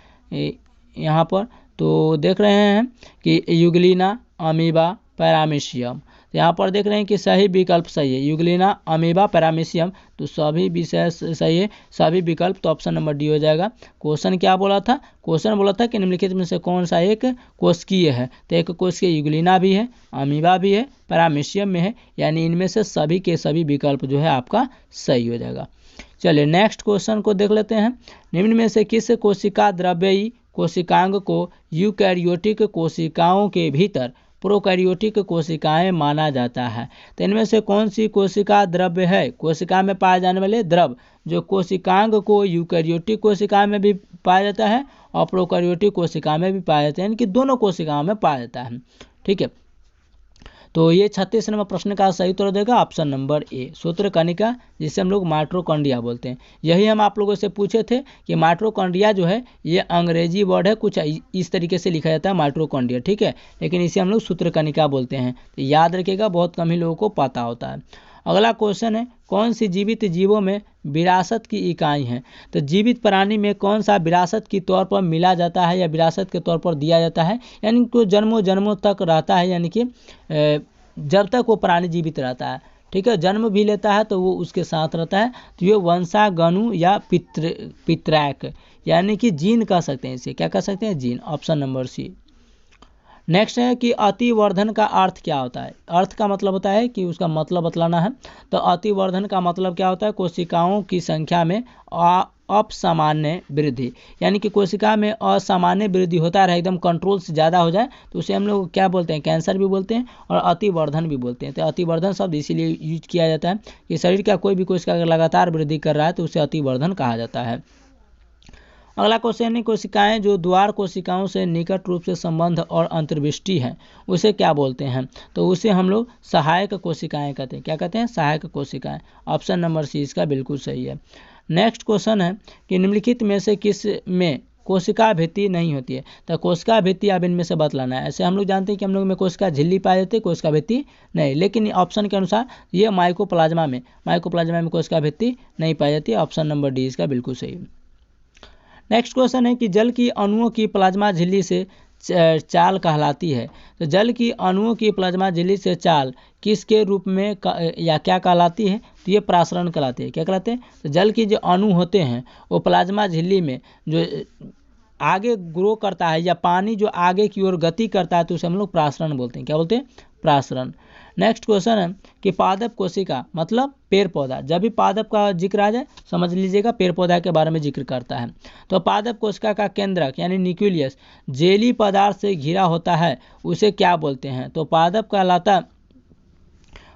यहाँ पर। तो देख रहे हैं कि यूग्लिना, अमीबा, पैरामीशियम। यहाँ पर देख रहे हैं कि सही विकल्प सही है, यूग्लिना, अमीबा, पैरामीशियम। तो सभी विषय सही है, सभी विकल्प। तो ऑप्शन नंबर डी हो जाएगा। क्वेश्चन क्या बोला था? क्वेश्चन बोला था कि निम्नलिखित में से कौन सा एक कोशिकीय है? तो एक कोशिकीय यूग्लिना भी है, अमीबा भी है, पैरामीशियम में है, यानी इनमें से सभी के सभी विकल्प जो है आपका सही हो जाएगा। चलिए नेक्स्ट क्वेश्चन को देख लेते हैं। निम्न में से किस कोशिका द्रव्यी कोशिकांग को यूकैरियोटिक कोशिकाओं के भीतर प्रोकैरियोटिक कोशिकाएं माना जाता है? तो इनमें से कौन सी कोशिका द्रव्य है? कोशिका में पाए जाने वाले द्रव जो कोशिकांग को यूकैरियोटिक कोशिका में भी पाया जाता है और प्रोकैरियोटिक कोशिका में भी पाया जाता है, यानी कि दोनों कोशिकाओं में पाया जाता है। ठीक है, तो ये 36 नंबर प्रश्न का सही उत्तर देगा ऑप्शन नंबर ए, सूत्रकणिका, जिसे हम लोग माइटोकॉन्ड्रिया बोलते हैं। यही हम आप लोगों से पूछे थे कि माइटोकॉन्ड्रिया जो है ये अंग्रेजी वर्ड है, कुछ इस तरीके से लिखा जाता है माइटोकॉन्ड्रिया। ठीक है, लेकिन इसे हम लोग सूत्रकणिका बोलते हैं। तो याद रखिएगा, बहुत कम ही लोगों को पता होता है। अगला क्वेश्चन है, कौन सी जीवित जीवों में विरासत की इकाई है? तो जीवित प्राणी में कौन सा विरासत के तौर पर मिला जाता है या विरासत के तौर पर दिया जाता है, यानी कि जन्मों जन्मों तक रहता है, यानी कि जब तक वो प्राणी जीवित रहता है। ठीक है, जन्म भी लेता है तो वो उसके साथ रहता है। तो ये वंशागणु या पित्रैक, यानी कि जीन कह सकते हैं, इसे क्या कह सकते हैं? Gene. Option number C. Next है कि अतिवर्धन का अर्थ क्या होता है? अर्थ का मतलब होता है कि उसका मतलब बतलाना है। तो अतिवर्धन का मतलब क्या होता है? कोशिकाओं की संख्या में असामान्य वृद्धि, यानी कि कोशिका में असामान्य वृद्धि होता रहे, एकदम कंट्रोल से ज़्यादा हो जाए, तो उसे हम लोग क्या बोलते हैं? कैंसर भी बोलते हैं और अतिवर्धन भी बोलते हैं। तो अतिवर्धन शब्द इसीलिए यूज किया जाता है कि शरीर का कोई भी कोशिका अगर लगातार वृद्धि कर रहा है तो उसे अतिवर्धन कहा जाता है। अगला क्वेश्चन है, कोशिकाएं जो द्वार कोशिकाओं से निकट रूप से संबंध और अंतर्दृष्टि है उसे क्या बोलते हैं? तो उसे हम लोग सहायक कोशिकाएं कहते हैं। क्या कहते हैं? सहायक कोशिकाएं। ऑप्शन नंबर सी इसका बिल्कुल सही है। नेक्स्ट क्वेश्चन है कि निम्नलिखित में से किस में कोशिका भित्ति नहीं होती है? तो कोशिका भित्ति अब इनमें से बतलाना है। ऐसे हम लोग जानते हैं कि हम लोग में कोशिका झिल्ली पाई जाती है, कोशिका भित्ति नहीं, लेकिन ऑप्शन के अनुसार ये माइकोप्लाज्मा में कोशिका भित्ति नहीं पाई जाती है। ऑप्शन नंबर डी इसका बिल्कुल सही है। नेक्स्ट क्वेश्चन है कि जल की अणुओं की प्लाज्मा झिल्ली से चाल कहलाती है। तो जल की अणुओं की प्लाज्मा झिल्ली से चाल किसके रूप में या क्या कहलाती है? तो ये प्रासरण कहलाती है। क्या कहलाते हैं? तो जल की जो अणु होते हैं वो प्लाज्मा झिल्ली में जो आगे ग्रो करता है या पानी जो आगे की ओर गति करता है तो उसे हम लोग प्रासरण बोलते हैं। क्या बोलते हैं? प्रासरण। नेक्स्ट क्वेश्चन है कि पादप कोशिका मतलब पेड़ पौधा। जब भी पादप का जिक्र आ जाए समझ लीजिएगा पेड़ पौधा के बारे में जिक्र करता है। तो पादप कोशिका का केंद्रक यानी न्यूक्लियस जेली पदार्थ से घिरा होता है, उसे क्या बोलते हैं? तो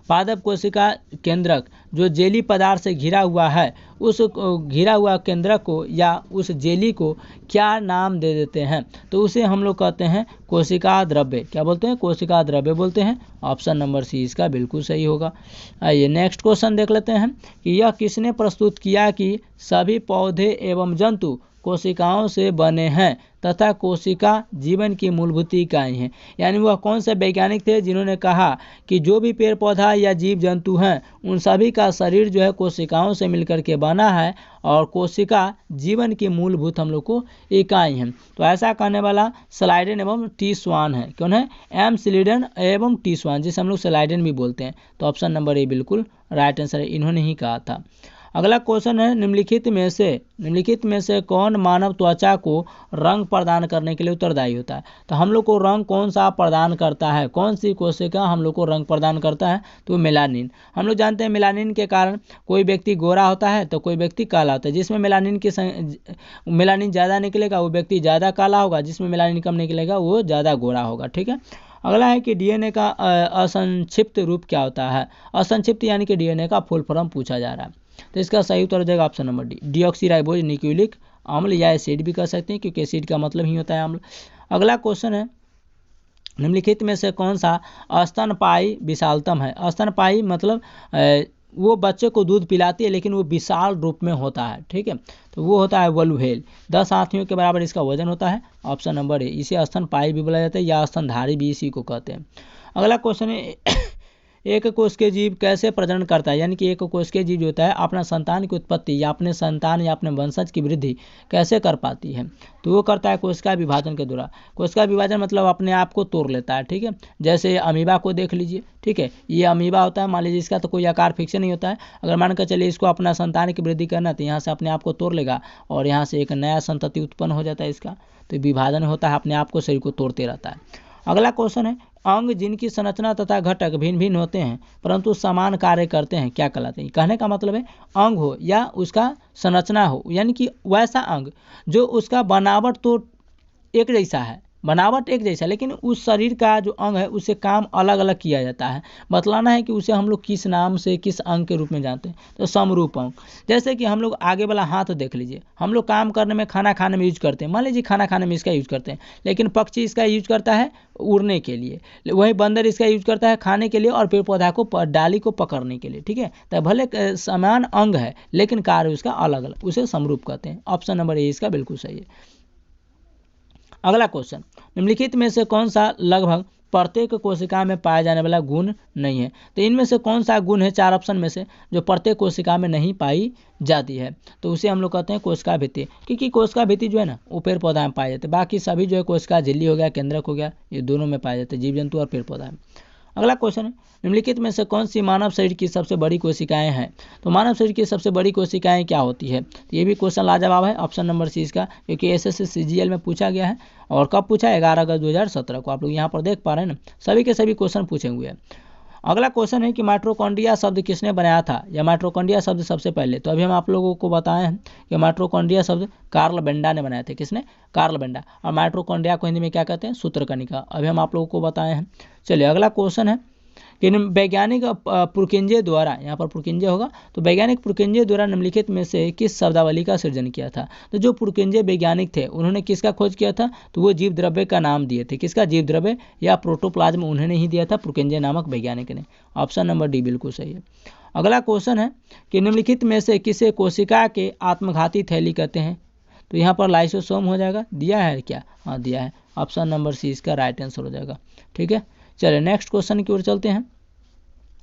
पादप कोशिका केंद्रक जो जेली पदार्थ से घिरा हुआ है, उस घिरा हुआ केंद्रक को या उस जेली को क्या नाम दे देते हैं? तो उसे हम लोग कहते हैं कोशिका द्रव्य। क्या बोलते हैं? कोशिका द्रव्य बोलते हैं। ऑप्शन नंबर सी इसका बिल्कुल सही होगा। आइए नेक्स्ट क्वेश्चन देख लेते हैं कि यह किसने प्रस्तुत किया कि सभी पौधे एवं जंतु कोशिकाओं से बने हैं तथा कोशिका जीवन की मूलभूत इकाई हैं। यानी वह कौन से वैज्ञानिक थे जिन्होंने कहा कि जो भी पेड़ पौधा या जीव जंतु हैं उन सभी का शरीर जो है कोशिकाओं से मिलकर के बना है और कोशिका जीवन की मूलभूत हम लोग को इकाई हैं। तो ऐसा कहने वाला स्लाइडेन एवं टी स्वान है। कौन है? एम स्लीडन एवं टी स्वान, जिसे हम लोग स्लाइडेन भी बोलते हैं। तो ऑप्शन नंबर ए बिल्कुल राइट आंसर है, इन्होंने ही कहा था। अगला क्वेश्चन है निम्नलिखित में से कौन मानव त्वचा को रंग प्रदान करने के लिए उत्तरदायी होता है? तो हम लोग को रंग कौन सा प्रदान करता है? कौन सी कोशिका हम लोग को रंग प्रदान करता है? तो मेलानिन। हम लोग जानते हैं मेलानिन के कारण कोई व्यक्ति गोरा होता है तो कोई व्यक्ति काला होता है। जिसमें मेलानिन ज़्यादा निकलेगा वो व्यक्ति ज़्यादा काला होगा, जिसमें मेलानिन कम निकलेगा वो ज़्यादा गोरा होगा। ठीक है। अगला है कि डीएनए का असंक्षिप्त रूप क्या होता है? असंक्षिप्त यानी कि डीएनए का फुल फॉर्म पूछा जा रहा है। तो इसका सही उत्तर हो जाएगा option number D, deoxyribose nucleic अम्ल या एसिड भी कह सकते हैं क्योंकि एसिड का मतलब ही होता है अम्ल। अगला क्वेश्चन है निम्नलिखित में से कौन सा स्तनपायी विशालतम है? स्तनपायी मतलब वो बच्चे को दूध पिलाती है लेकिन वो विशाल रूप में होता है। ठीक है। तो वो होता है वलुहेल, 10 हाथियों के बराबर इसका वजन होता है। ऑप्शन नंबर ए, इसे स्तनपायी भी बोला जाता है या स्तनधारी भी इसी को कहते हैं। अगला क्वेश्चन है एक कोशिकीय जीव कैसे प्रजनन करता है? यानी कि एक कोशिकीय जीव जो होता है अपना संतान की उत्पत्ति या अपने संतान या अपने वंशज की वृद्धि कैसे कर पाती है? तो वो करता है कोशिका विभाजन के द्वारा। कोशिका विभाजन मतलब अपने आप को तोड़ लेता है। ठीक है। जैसे अमीबा को देख लीजिए। ठीक है। ये अमीबा होता है, मान लीजिए इसका तो कोई आकार फिक्स नहीं होता है। अगर मान कर चलिए इसको अपना संतान की वृद्धि करना तो यहाँ से अपने आप को तोड़ लेगा और यहाँ से एक नया संतति उत्पन्न हो जाता है इसका। तो विभाजन होता है, अपने आप को शरीर को तोड़ते रहता है। अगला क्वेश्चन है अंग जिनकी संरचना तथा घटक भिन्न भिन्न होते हैं परंतु समान कार्य करते हैं क्या कहलाते हैं? कहने का मतलब है अंग हो या उसका संरचना हो, यानी कि वैसा अंग जो उसका बनावट तो एक जैसा है, बनावट एक जैसा, लेकिन उस शरीर का जो अंग है उसे काम अलग अलग किया जाता है। बतलाना है कि उसे हम लोग किस नाम से किस अंग के रूप में जानते हैं? तो समरूप अंग। जैसे कि हम लोग आगे वाला हाथ देख लीजिए, हम लोग काम करने में खाना खाने में यूज करते हैं, मान लीजिए खाना खाने में इसका यूज करते हैं, लेकिन पक्षी इसका यूज करता है उड़ने के लिए, वही बंदर इसका यूज करता है खाने के लिए और पेड़ पौधा को डाली को पकड़ने के लिए। ठीक है। तो भले समान अंग है लेकिन कार्य उसका अलग अलग, उसे समरूप कहते हैं। ऑप्शन नंबर ए इसका बिल्कुल सही है। अगला क्वेश्चन निम्नलिखित में से कौन सा लगभग प्रत्येक कोशिका में पाया जाने वाला गुण नहीं है? तो इनमें से कौन सा गुण है 4 ऑप्शन में से जो प्रत्येक कोशिका में नहीं पाई जाती है? तो उसे हम लोग कहते हैं कोशिका भित्ति, क्योंकि कोशिका भित्ति जो है ना वो पेड़ पौधा में पाए जाते हैं। बाकी सभी जो है कोशिका झिल्ली हो गया, केंद्रक हो गया, ये दोनों में पाए जाते हैं, जीव जंतु और पेड़ पौधा में। अगला क्वेश्चन है निम्नलिखित में से कौन सी मानव शरीर की सबसे बड़ी कोशिकाएं हैं? तो मानव शरीर की सबसे बड़ी कोशिकाएं क्या होती है? तो ये भी क्वेश्चन लाजवाब है, ऑप्शन नंबर सी इसका, क्योंकि एसएससी सीजीएल में पूछा गया है। और कब पूछा है? 11 अगस्त 2017 को। आप लोग यहाँ पर देख पा रहे हैं ना, सभी के सभी क्वेश्चन पूछे हुए हैं। अगला क्वेश्चन है कि माइटोकॉन्ड्रिया शब्द किसने बनाया था या माइटोकॉन्ड्रिया शब्द सबसे पहले? तो अभी हम आप लोगों को बताए हैं कि माइटोकॉन्ड्रिया शब्द कार्ल बेंडा ने बनाए थे। किसने? Karl Benda. और माइटोकॉन्ड्रिया को हिंदी में क्या कहते हैं? सूत्रकणिका। अभी हम आप लोगों को बताए हैं। चलिए अगला क्वेश्चन है कि वैज्ञानिक पुरकिंजे द्वारा, यहाँ पर पुरकिंजे होगा, तो वैज्ञानिक पुरकिंजे द्वारा निम्नलिखित में से किस शब्दावली का सृजन किया था? तो जो पुरकिंजे वैज्ञानिक थे उन्होंने किसका खोज किया था? तो वो जीव द्रव्य का नाम दिए थे। किसका? जीव द्रव्य या प्रोटोप्लाज्म उन्होंने ही दिया था, पुरकिंजे नामक वैज्ञानिक ने। ऑप्शन नंबर डी बिल्कुल सही है। अगला क्वेश्चन है कि निम्नलिखित में से किसे कोशिका के आत्मघाती थैली कहते हैं? तो यहाँ पर लाइसोसोम हो जाएगा, दिया है क्या? हाँ दिया है। ऑप्शन नंबर सी इसका राइट आंसर हो जाएगा। ठीक है। चलिए नेक्स्ट क्वेश्चन की ओर चलते हैं।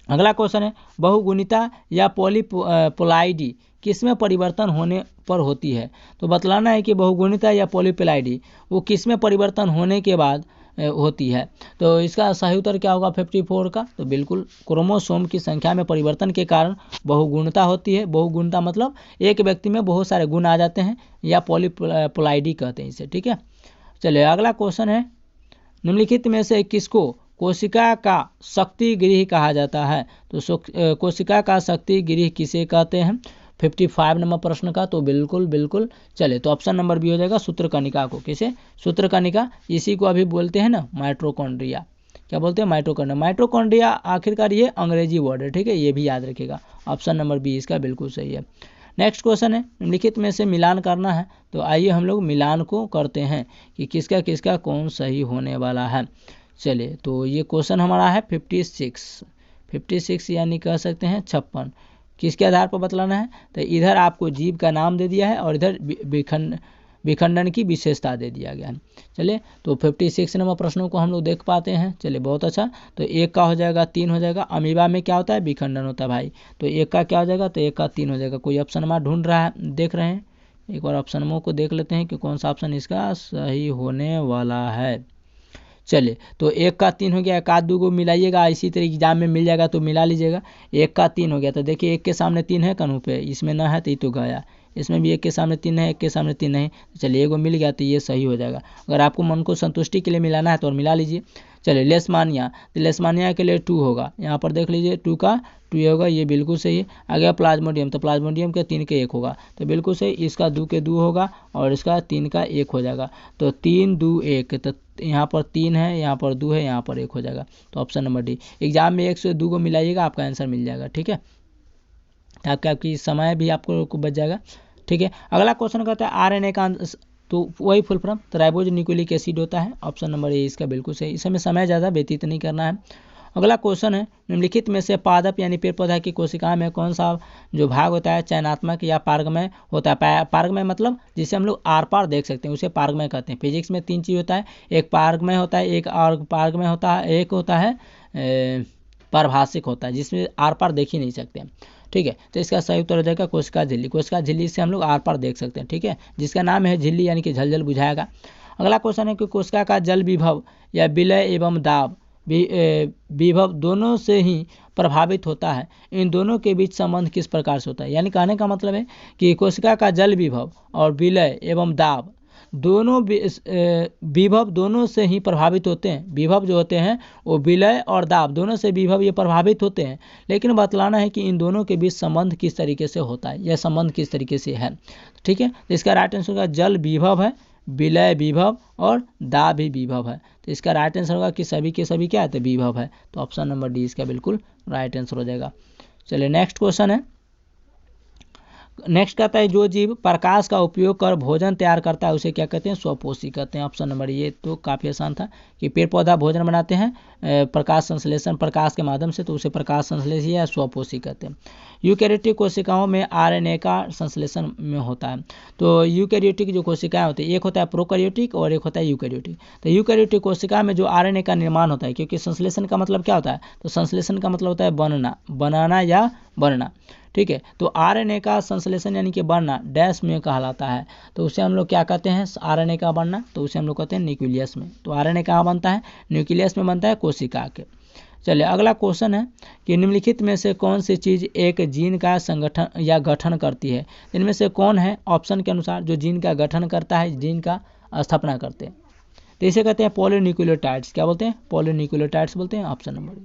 अगला क्वेश्चन है बहुगुणिता या पॉलीप्लाइडी किसमें परिवर्तन होने पर होती है। तो बतलाना है कि बहुगुणिता या पॉलीप्लाइडी वो किसमें परिवर्तन होने के बाद होती है। तो इसका सही उत्तर क्या होगा 54 का। तो बिल्कुल क्रोमोसोम की संख्या में परिवर्तन के कारण बहुगुणता होती है। बहुगुणता मतलब एक व्यक्ति में बहुत सारे गुण आ जाते हैं, या पॉलीप्लाइडी कहते हैं इसे, ठीक है। चलिए अगला क्वेश्चन है निम्नलिखित में से किसको कोशिका का शक्ति गृह कहा जाता है। तो कोशिका का शक्ति गृह किसे कहते हैं 55 नंबर प्रश्न का। तो बिल्कुल बिल्कुल चले, तो ऑप्शन नंबर बी हो जाएगा सूत्रकणिका को। किसे सूत्रकणिका, इसी को अभी बोलते हैं ना माइटोकॉन्ड्रिया। क्या बोलते हैं माइटोकॉन्ड्रिया। माइटोकॉन्ड्रिया आखिरकार ये अंग्रेजी वर्ड है, ठीक है, ये भी याद रखिएगा। ऑप्शन नंबर बी इसका बिल्कुल सही है। नेक्स्ट क्वेश्चन है निम्नलिखित में से मिलान करना है। तो आइए हम लोग मिलान को करते हैं कि किसका किसका कौन सही होने वाला है। चलिए तो ये क्वेश्चन हमारा है 56 यानी कह सकते हैं 56। किसके आधार पर बतलाना है। तो इधर आपको जीव का नाम दे दिया है और इधर विखंडन की विशेषता दे दिया गया है। चलिए तो 56 नंबर प्रश्नों को हम लोग देख पाते हैं। चलिए बहुत अच्छा। तो एक का हो जाएगा 3 हो जाएगा। अमीबा में क्या होता है विखंडन होता है भाई। तो एक का क्या हो जाएगा, तो एक का 3 हो जाएगा। कोई ऑप्शन हमारा ढूंढ रहा है, देख रहे हैं, एक बार ऑप्शन को देख लेते हैं कि कौन सा ऑप्शन इसका सही होने वाला है। चलिए तो एक का 3 हो गया, एक आध दो को मिलाइएगा, इसी तरह एग्जाम में मिल जाएगा तो मिला लीजिएगा। एक का 3 हो गया, तो देखिए एक के सामने 3 है कन्हू पे, इसमें ना है तो ये तो गया। इसमें भी एक के सामने 3 है, एक के सामने 3 नहीं। चलिए एगो मिल गया तो ये सही हो जाएगा। अगर आपको मन को संतुष्टि के लिए मिलाना है तो और मिला लीजिए। चलिए लेशमानिया, तो लेशमानिया के लिए 2 होगा, यहाँ पर देख लीजिए 2 का 2 होगा, ये बिल्कुल सही है। आ गया प्लाज्मोडियम, तो प्लाज्मोडियम के 3 के 1 होगा, तो बिल्कुल सही। इसका 2 के 2 होगा और इसका 3 का 1 हो जाएगा। तो 3 2 1, तो यहाँ पर 3 है, यहाँ पर 2 है, यहाँ पर 1 हो जाएगा। तो ऑप्शन नंबर डी। एग्जाम में 1 से 2 को मिलाइएगा, आपका आंसर मिल जाएगा, ठीक है, ताकि आपकी समय भी आपको बच जाएगा, ठीक है। अगला क्वेश्चन कहता है आरएनए का, तो वही फुल फॉर्म तो राइबोज न्यूक्लिक एसिड होता है। ऑप्शन नंबर ए इसका बिल्कुल सही। इसमें समय ज़्यादा व्यतीत नहीं करना है। अगला क्वेश्चन है निम्नलिखित में से पादप यानी पेड़ पौधा की कोशिका में कौन सा जो भाग होता है चयनात्मक या पारगमय होता है। पारगमय मतलब जिसे हम लोग आर पार देख सकते हैं उसे पारगमय कहते हैं। फिजिक्स में 3 चीज़ होता है, एक पारगमय होता है, एक और पारगमय होता है, एक होता है पारभाषिक होता है जिसमें आर पार देख ही नहीं सकते, ठीक है। तो इसका सही उत्तर हो जाएगा कोशिका झिल्ली। कोशिका झिल्ली से हम लोग आर पार देख सकते हैं, ठीक है, जिसका नाम है झिल्ली यानी कि झलझल बुझाएगा। अगला क्वेश्चन है कि कोशिका का जल विभव या विलय एवं दाब विभव दोनों से ही प्रभावित होता है। इन दोनों के बीच संबंध किस प्रकार से होता है। यानी कहने का मतलब है कि कोशिका का जल विभव और विलय एवं दाब दोनों विभव दोनों से ही प्रभावित होते हैं। विभव जो होते हैं वो विलय और दाब दोनों से विभव ये प्रभावित होते हैं, लेकिन बतलाना है कि इन दोनों के बीच संबंध किस तरीके से होता है, यह संबंध किस तरीके से है, ठीक है। तो इसका राइट आंसर होगा जल विभव है, विलय विभव और दाब भी विभव है। तो इसका राइट आंसर होगा कि सभी के सभी क्या है तो विभव है। तो ऑप्शन नंबर डी इसका बिल्कुल राइट आंसर हो जाएगा। चलिए नेक्स्ट क्वेश्चन है। नेक्स्ट कहता है जो जीव प्रकाश का उपयोग कर भोजन तैयार करता है उसे क्या कहते हैं स्वपोषी कहते हैं। ऑप्शन नंबर ये तो काफ़ी आसान था कि पेड़ पौधा भोजन बनाते हैं प्रकाश संश्लेषण प्रकाश के माध्यम से, तो उसे प्रकाश संश्लेषी या स्वपोषी कहते हैं। यूकैरियोटिक कोशिकाओं में आरएनए का संश्लेषण में होता है। तो यूकैरियोटिक जो कोशिकाएं होती है एक होता है प्रोकैरियोटिक और एक होता है यूकैरियोटिक। तो यूकैरियोटिक कोशिका में जो आरएनए का निर्माण होता है, क्योंकि संश्लेषण का मतलब क्या होता है, तो संश्लेषण का मतलब होता है बनना, बनाना या बनना, ठीक है। तो आरएनए का संश्लेषण यानी कि बनना डैश में कहलाता है। तो उसे हम लोग क्या कहते हैं आरएनए का बनना, तो उसे हम लोग कहते हैं न्यूक्लियस में। तो आरएनए कहाँ बनता है, न्यूक्लियस में बनता है कोशिका के। चलिए अगला क्वेश्चन है कि निम्नलिखित में से कौन सी चीज़ एक जीन का संगठन या गठन करती है। इनमें से कौन है ऑप्शन के अनुसार जो जीन का गठन करता है, जीन का स्थापना करते हैं। तो इसे कहते हैं पॉलीन्यूक्लियोटाइड्स। क्या बोलते हैं, पॉलीन्यूक्लियोटाइड्स बोलते हैं। Option number.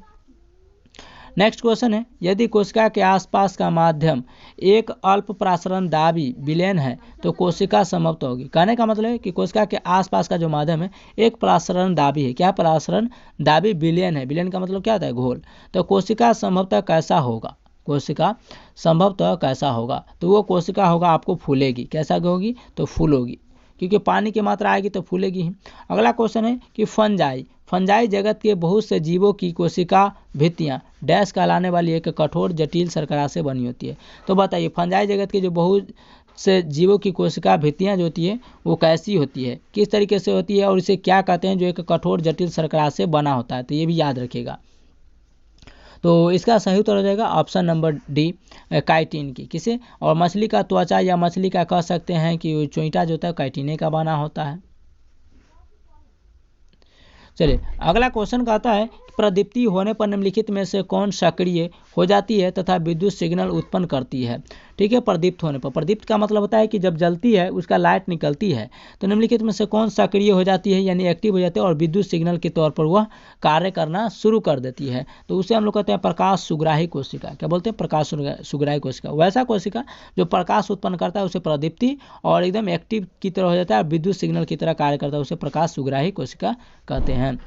नेक्स्ट क्वेश्चन है यदि कोशिका के आसपास का माध्यम एक अल्प प्रासरण दाबी विलयन है तो कोशिका समाप्त होगी। कहने का मतलब है कि कोशिका के आसपास का जो माध्यम है एक प्रासरण दाबी है। क्या प्रासरण दाबी विलयन है, विलयन का मतलब क्या होता है घोल। तो कोशिका संभवतः कैसा होगा, कोशिका संभवतः कैसा होगा, तो वो कोशिका होगा आपको फूलेगी। कैसा होगी, तो फूल होगी, क्योंकि पानी की मात्रा आएगी तो फूलेगी ही। अगला क्वेश्चन है कि फंजाई जगत के बहुत से जीवों की कोशिका भित्तियाँ डैश कहलाने वाली एक कठोर जटिल शर्करा से बनी होती है। तो बताइए फंजाई जगत के जो बहुत से जीवों की कोशिका भित्तियाँ जो होती है वो कैसी होती है, किस तरीके से होती है और इसे क्या कहते हैं जो एक कठोर जटिल शर्करा से बना होता है। तो ये भी याद रखिएगा। तो इसका सही उत्तर हो जाएगा ऑप्शन नंबर डी, काइटिन की। किसे? और मछली का त्वचा या मछली का कह सकते हैं कि चोइटा जो होता है काइटिने का बना होता है। चलिए अगला क्वेश्चन कहता है प्रदीप्ति होने पर निम्नलिखित में से कौन सक्रिय हो जाती है तथा विद्युत सिग्नल उत्पन्न करती है। ठीक है, प्रदीप्त होने पर, प्रदीप्त का मतलब होता है कि जब जलती है उसका लाइट निकलती है, तो निम्नलिखित में से कौन सक्रिय हो जाती है यानी एक्टिव हो जाती है और विद्युत सिग्नल के तौर पर वह कार्य करना शुरू कर देती है, तो उसे हम लोग कहते हैं प्रकाश सुग्राही कोशिका। क्या बोलते हैं? प्रकाश सुग्राही कोशिका। वैसा कोशिका जो प्रकाश उत्पन्न करता है उसे प्रदीप्ति और एकदम एक्टिव की तरह हो जाता है और विद्युत सिग्नल की तरह कार्य करता है, उसे प्रकाश सुग्राही कोशिका कहते हैं।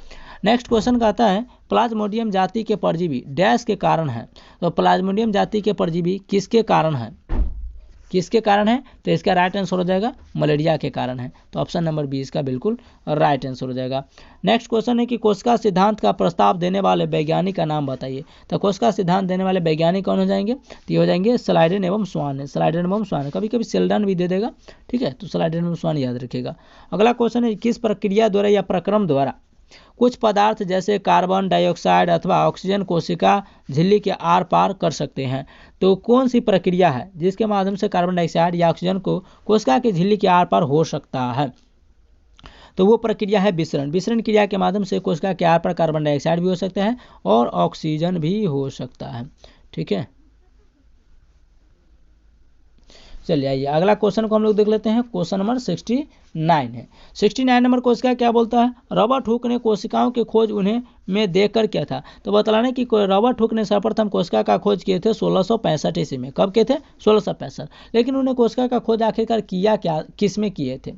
नेक्स्ट क्वेश्चन कहता है प्लाज्मोडियम जाति के परजीवी डैश के कारण है। तो प्लाज्मोडियम जाति के परजीवी किसके कारण है? किसके कारण है? तो इसका राइट आंसर हो जाएगा मलेरिया के कारण है। तो ऑप्शन नंबर बी इसका बिल्कुल राइट आंसर हो जाएगा। नेक्स्ट क्वेश्चन है कि कोशिका सिद्धांत का प्रस्ताव देने वाले वैज्ञानिक का नाम बताइए। तो कोशिका सिद्धांत देने वाले वैज्ञानिक कौन हो जाएंगे? तो ये हो जाएंगे स्लाइडेन एवं स्वान। स्लाइडेन एवं स्वान, कभी कभी सेल्डन भी दे देगा, ठीक है, तो स्लाइडेन एवं स्वान याद रखिएगा। अगला क्वेश्चन है किस प्रक्रिया द्वारा या प्रक्रम द्वारा कुछ पदार्थ जैसे कार्बन डाइऑक्साइड अथवा ऑक्सीजन कोशिका झिल्ली के आर पार कर सकते हैं। तो कौन सी प्रक्रिया है जिसके माध्यम से कार्बन डाइऑक्साइड या ऑक्सीजन को कोशिका की झिल्ली के आर पार हो सकता है? तो वो प्रक्रिया है विसरण। विसरण क्रिया के माध्यम से कोशिका के आर पार कार्बन डाइऑक्साइड भी हो सकता है और ऑक्सीजन भी हो सकता है। ठीक है, चलिए आइए अगला क्वेश्चन को हम लोग देख लेते हैं। क्वेश्चन नंबर 69 है। 69 नंबर कोशिका क्या बोलता है? रॉबर्ट हुक ने कोशिकाओं की खोज उन्हें में देखकर किया था। तो बतलाने कि रॉबर्ट हुक ने सर्वप्रथम कोशिका का खोज किए थे 1665 ईस्वी में। कब किए थे? 1665। लेकिन उन्हें कोशिका का खोज आखिरकार किया क्या, किस में किए थे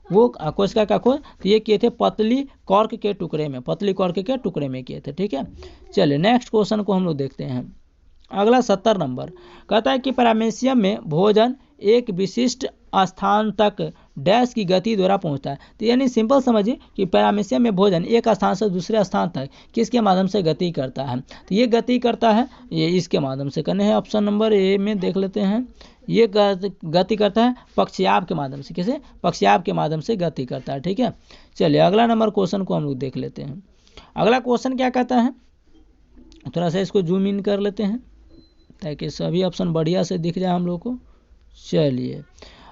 वो कोशिका का खोज? तो ये किए थे पतली कॉर्क के टुकड़े में, पतली कॉर्क के टुकड़े में किए थे। ठीक है, चलिए नेक्स्ट क्वेश्चन को हम लोग देखते हैं। अगला 70 नंबर कहता है कि पैरामेशियम में भोजन एक विशिष्ट स्थान तक डैश की गति द्वारा पहुंचता है। तो यानी सिंपल समझिए कि पैरामेशियम में भोजन एक स्थान से दूसरे स्थान तक किसके माध्यम से गति करता है? तो ये गति करता है, ये इसके माध्यम से करने हैं। ऑप्शन नंबर ए में देख लेते हैं। ये गति करता है पक्षयाभ के माध्यम से। किसे? पक्षयाभ के माध्यम से गति करता है। ठीक है, चलिए अगला नंबर क्वेश्चन को हम लोग देख लेते हैं। अगला क्वेश्चन क्या कहता है? थोड़ा सा इसको जूम इन कर लेते हैं ताकि सभी ऑप्शन बढ़िया से दिख जाए हम लोग को। चलिए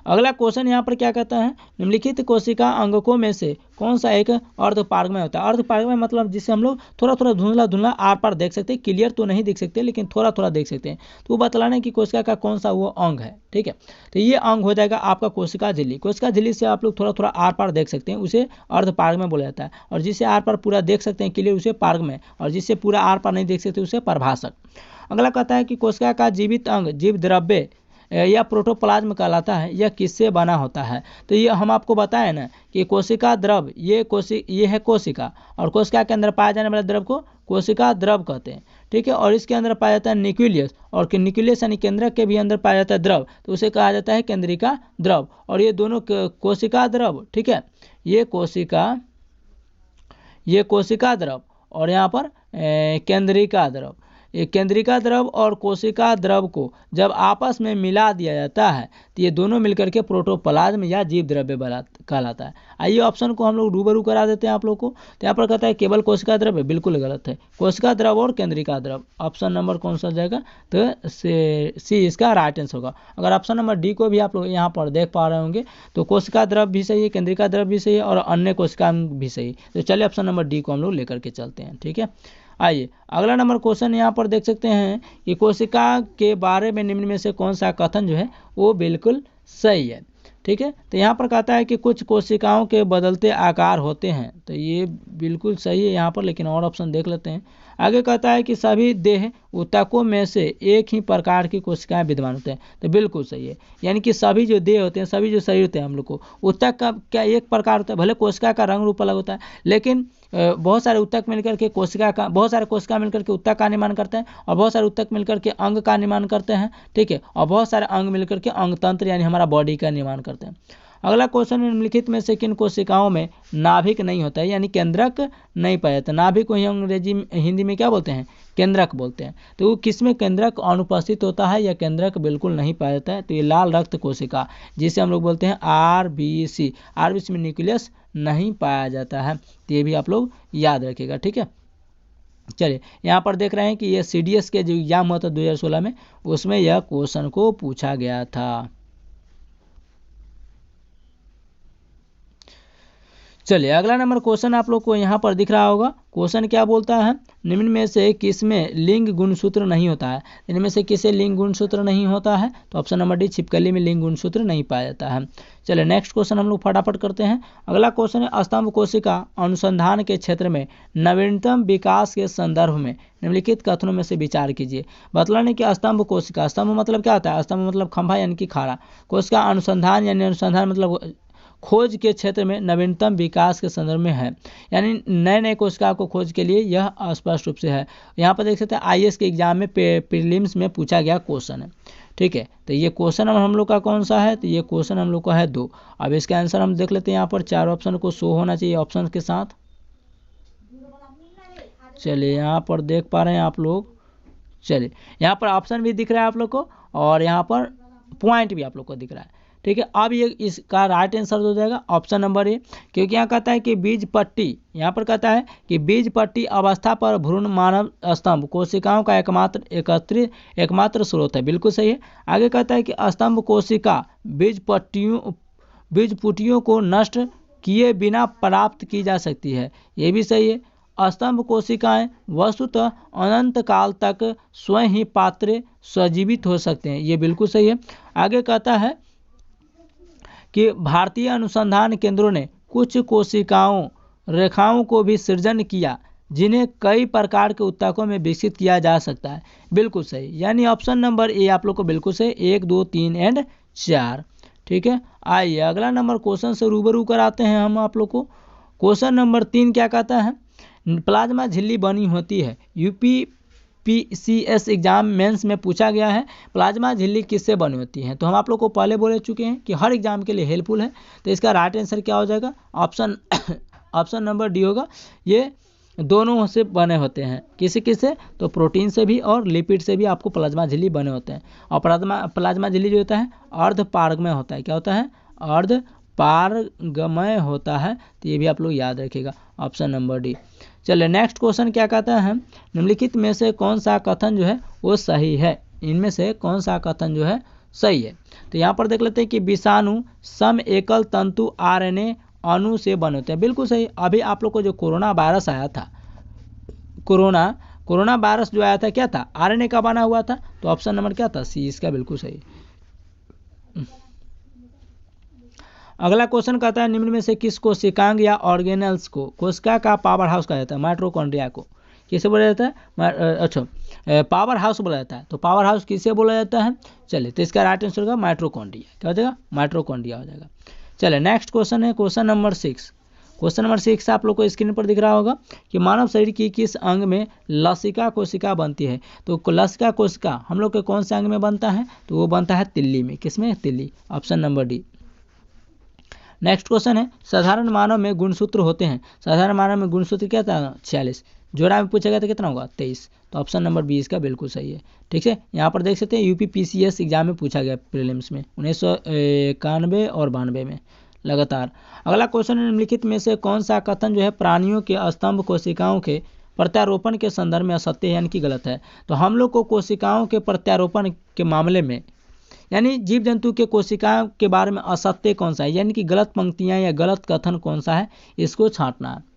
अगला क्वेश्चन यहाँ पर क्या कहता है? निम्नलिखित कोशिका अंगकों में से कौन सा एक अर्धपारगमय होता है? अर्धपारगमय मतलब जिसे हम लोग थोड़ा थोड़ा धुंधला धुंधला आर पार देख सकते हैं, क्लियर तो नहीं दिख सकते लेकिन थोड़ा थोड़ा देख सकते हैं। तो वो बतलाने की कोशिका का कौन सा वो अंग है। ठीक है, तो ये अंग हो जाएगा आपका कोशिका झिल्ली। कोशिका झिल्ली से आप लोग थोड़ा थोड़ा आर पार देख सकते हैं, उसे अर्धपारगमय बोला जाता है। और जिसे आर पार पूरा देख सकते हैं क्लियर उसे पारगमय, और जिसे पूरा आर पार नहीं देख सकते उसे परभाषक। अगला कहता है कि कोशिका का जीवित अंग जीव द्रव्य या प्रोटोप्लाज्म कहलाता है। यह किससे बना होता है? तो ये हम आपको बताएं ना कि कोशिका द्रव, ये है कोशिका, और कोशिका के अंदर पाए जाने वाले द्रव को कोशिका द्रव कहते हैं। ठीक है, और इसके अंदर पाया जाता है न्यूक्लियस, और न्यूक्लियस यानी केंद्रक के भी अंदर पाया जाता है द्रव, तो उसे कहा जाता है केंद्रिका द्रव। और ये दोनों कोशिका द्रव, ठीक है, ये कोशिका द्रव और यहाँ पर केंद्रिका द्रव। ये केंद्रिका द्रव और कोशिका द्रव को जब आपस में मिला दिया जाता है तो ये दोनों मिलकर के प्रोटोप्लाज्म या जीव द्रव्य कहलाता है। आइए ऑप्शन को हम लोग रूबरू करा देते हैं आप लोग को। तो यहाँ पर कहता है केवल कोशिका द्रव्य, बिल्कुल गलत है। कोशिका द्रव और केंद्रिका द्रव। ऑप्शन नंबर कौन सा जाएगा? तो सी इसका राइट आंसर होगा। अगर ऑप्शन नंबर डी को भी आप लोग यहाँ पर देख पा रहे होंगे तो कोशिका द्रव भी सही है, केंद्रिका द्रव भी सही है और अन्य कोशिका भी सही। तो चलिए ऑप्शन नंबर डी को हम लोग लेकर के चलते हैं। ठीक है, आइए अगला नंबर क्वेश्चन यहाँ पर देख सकते हैं कि कोशिका के बारे में निम्न में से कौन सा कथन जो है वो बिल्कुल सही है। ठीक है, तो यहाँ पर कहता है कि कुछ कोशिकाओं के बदलते आकार होते हैं, तो ये बिल्कुल सही है यहाँ पर, लेकिन और ऑप्शन देख लेते हैं। आगे कहता है कि सभी देह ऊतकों में से एक ही प्रकार की कोशिकाएं विद्यमान होते हैं, तो बिल्कुल सही है। यानी कि सभी जो देह होते हैं, सभी जो शरीर होते हैं हम लोग को, ऊतक का क्या एक प्रकार होता है, भले कोशिका का रंग रूप अलग होता है लेकिन बहुत सारे ऊतक मिलकर के बहुत सारे कोशिका मिलकर के ऊतक का निर्माण करते हैं और बहुत सारे ऊतक मिलकर के अंग का निर्माण करते हैं। ठीक है, और बहुत सारे अंग मिलकर के अंग तंत्र यानी हमारा बॉडी का निर्माण करते हैं। अगला क्वेश्चन, निम्नलिखित में से किन कोशिकाओं में नाभिक नहीं होता है यानी केंद्रक नहीं पाया जाता? नाभिक को अंग्रेजी हिंदी में क्या बोलते हैं? केंद्रक बोलते हैं। तो वो किसमें केंद्रक अनुपस्थित होता है या केंद्रक बिल्कुल नहीं पाया जाता है? तो ये लाल रक्त कोशिका जिसे हम लोग बोलते हैं आरबीसी। आरबीसी में न्यूक्लियस नहीं पाया जाता है, तो ये भी आप लोग याद रखिएगा। ठीक है, चलिए यहाँ पर देख रहे हैं कि ये CDS के जो एग्जाम हुआ था 2016 में, उसमें यह क्वेश्चन को पूछा गया था। चलिए अगला नंबर क्वेश्चन आप लोग को यहाँ पर दिख रहा होगा। क्वेश्चन क्या बोलता है, निम्न में से किसमें लिंग गुणसूत्र नहीं होता है। इनमें से किसे लिंग गुणसूत्र नहीं होता है, तो ऑप्शन नंबर डी, छिपकली में लिंग गुणसूत्र नहीं पाया जाता है। चलिए नेक्स्ट क्वेश्चन हम लोग फटाफट करते हैं। अगला क्वेश्चन है, स्तंभ कोशिका अनुसंधान के क्षेत्र में नवीनतम विकास के संदर्भ में निम्नलिखित कथनों में से विचार कीजिए। बतलाने कि स्तंभ कोशिका, स्तंभ मतलब क्या होता है, स्तंभ मतलब खंभा यानी कि खाड़ा, कोशिका अनुसंधान यानी अनुसंधान मतलब खोज के क्षेत्र में नवीनतम विकास के संदर्भ में है, यानी नए नए कोशिका को खोज के लिए यह स्पष्ट रूप से है। यहाँ पर देख सकते हैं IAS के एग्जाम में प्रीलिम्स में पूछा गया क्वेश्चन है। ठीक है, तो ये क्वेश्चन हम लोग का कौन सा है, तो ये क्वेश्चन हम लोग का है 2। अब इसका आंसर हम देख लेते हैं। यहाँ पर 4 ऑप्शन को शो होना चाहिए ऑप्शन के साथ। चलिए यहाँ पर देख पा रहे हैं आप लोग, चलिए यहाँ पर ऑप्शन भी दिख रहा है आप लोग को और यहाँ पर पॉइंट भी आप लोग को दिख रहा है। ठीक है, अब ये इसका राइट आंसर हो जाएगा ऑप्शन नंबर ए, क्योंकि यहाँ कहता है कि बीज पट्टी, यहाँ पर कहता है कि बीज पट्टी अवस्था पर भ्रूण मानव स्तंभ कोशिकाओं का एकमात्र स्रोत है। बिल्कुल सही है। आगे कहता है कि स्तंभ कोशिका बीज पुटियों को नष्ट किए बिना प्राप्त की जा सकती है। ये भी सही है। स्तंभ कोशिकाएं वस्तुतः अनंत काल तक स्वयं ही पात्र सजीवित हो सकते हैं। ये बिल्कुल सही है। आगे कहता है कि भारतीय अनुसंधान केंद्रों ने कुछ कोशिकाओं रेखाओं को भी सृजन किया जिन्हें कई प्रकार के उत्तकों में विकसित किया जा सकता है। बिल्कुल सही, यानी ऑप्शन नंबर ए आप लोग को बिल्कुल सही, 1, 2, 3 एंड 4। ठीक है, आइए अगला नंबर क्वेश्चन से रूबरू कराते हैं हम आप लोग को। क्वेश्चन नंबर 3 क्या कहता है, प्लाज्मा झिल्ली बनी होती है। UPPCS एग्जाम मेंस में पूछा गया है, प्लाज्मा झिल्ली किससे बनी होती है। तो हम आप लोग को पहले बोले चुके हैं कि हर एग्जाम के लिए हेल्पफुल है। तो इसका राइट आंसर क्या हो जाएगा, ऑप्शन नंबर डी होगा। ये दोनों से बने होते हैं, किससे, तो प्रोटीन से भी और लिपिड से भी आपको प्लाज्मा झिल्ली बने होते हैं। और प्लाज्मा झिल्ली जो होता है अर्धपारगमय होता है। क्या होता है, अर्धपारगमय होता है। तो ये भी आप लोग याद रखिएगा, ऑप्शन नंबर डी। चलिए नेक्स्ट क्वेश्चन क्या कहता है, निम्नलिखित में से कौन सा कथन जो है वो सही है। इनमें से कौन सा कथन जो है सही है। तो यहाँ पर देख लेते हैं कि विषाणु सम एकल तंतु RNA अणु से बने होते हैं। बिल्कुल सही। अभी आप लोग को जो कोरोना वायरस आया था, कोरोना वायरस जो आया था क्या था, RNA का बना हुआ था। तो ऑप्शन नंबर क्या था, सी इसका बिल्कुल सही। अगला क्वेश्चन कहता है, निम्न में से किस कोशिकांग या ऑर्गेनल्स को कोशिका का पावर हाउस कहा जाता है। माइटोकॉन्ड्रिया को किसे बोला जाता है, अच्छा पावर हाउस बोला जाता है। तो पावर हाउस किसे बोला जाता है। चलिए तो इसका राइट आंसर होगा माइटोकॉन्ड्रिया। क्या हो जाएगा, माइटोकॉन्ड्रिया हो जाएगा। चलिए नेक्स्ट क्वेश्चन है क्वेश्चन नंबर 6। क्वेश्चन नंबर 6 आप लोग को स्क्रीन पर दिख रहा होगा कि मानव शरीर की किस अंग में लसिका कोशिका बनती है। तो लसिका कोशिका हम लोग के कौन से अंग में बनता है, तो वो बनता है तिल्ली में। किसमें, तिल्ली, option number D. Next question है, साधारण मानव में गुणसूत्र होते हैं। साधारण मानव में गुणसूत्र क्या था, 46। जोड़ा में पूछा गया था कितना होगा, 23। तो ऑप्शन नंबर बी इसका बिल्कुल सही है। ठीक है, यहाँ पर देख सकते हैं UPPCS एग्जाम में पूछा गया प्रीलिम्स में 1991 और 92 में लगातार। अगला क्वेश्चन है, निम्नलिखित में से कौन सा कथन जो है प्राणियों के स्तंभ कोशिकाओं के प्रत्यारोपण के संदर्भ में असत्य है यानी कि गलत है। तो हम लोग को कोशिकाओं के प्रत्यारोपण के मामले में, यानी जीव जंतु के कोशिका के बारे में असत्य कौन सा है, यानी कि गलत पंक्तियां या गलत कथन कौन सा है, इसको छांटना है।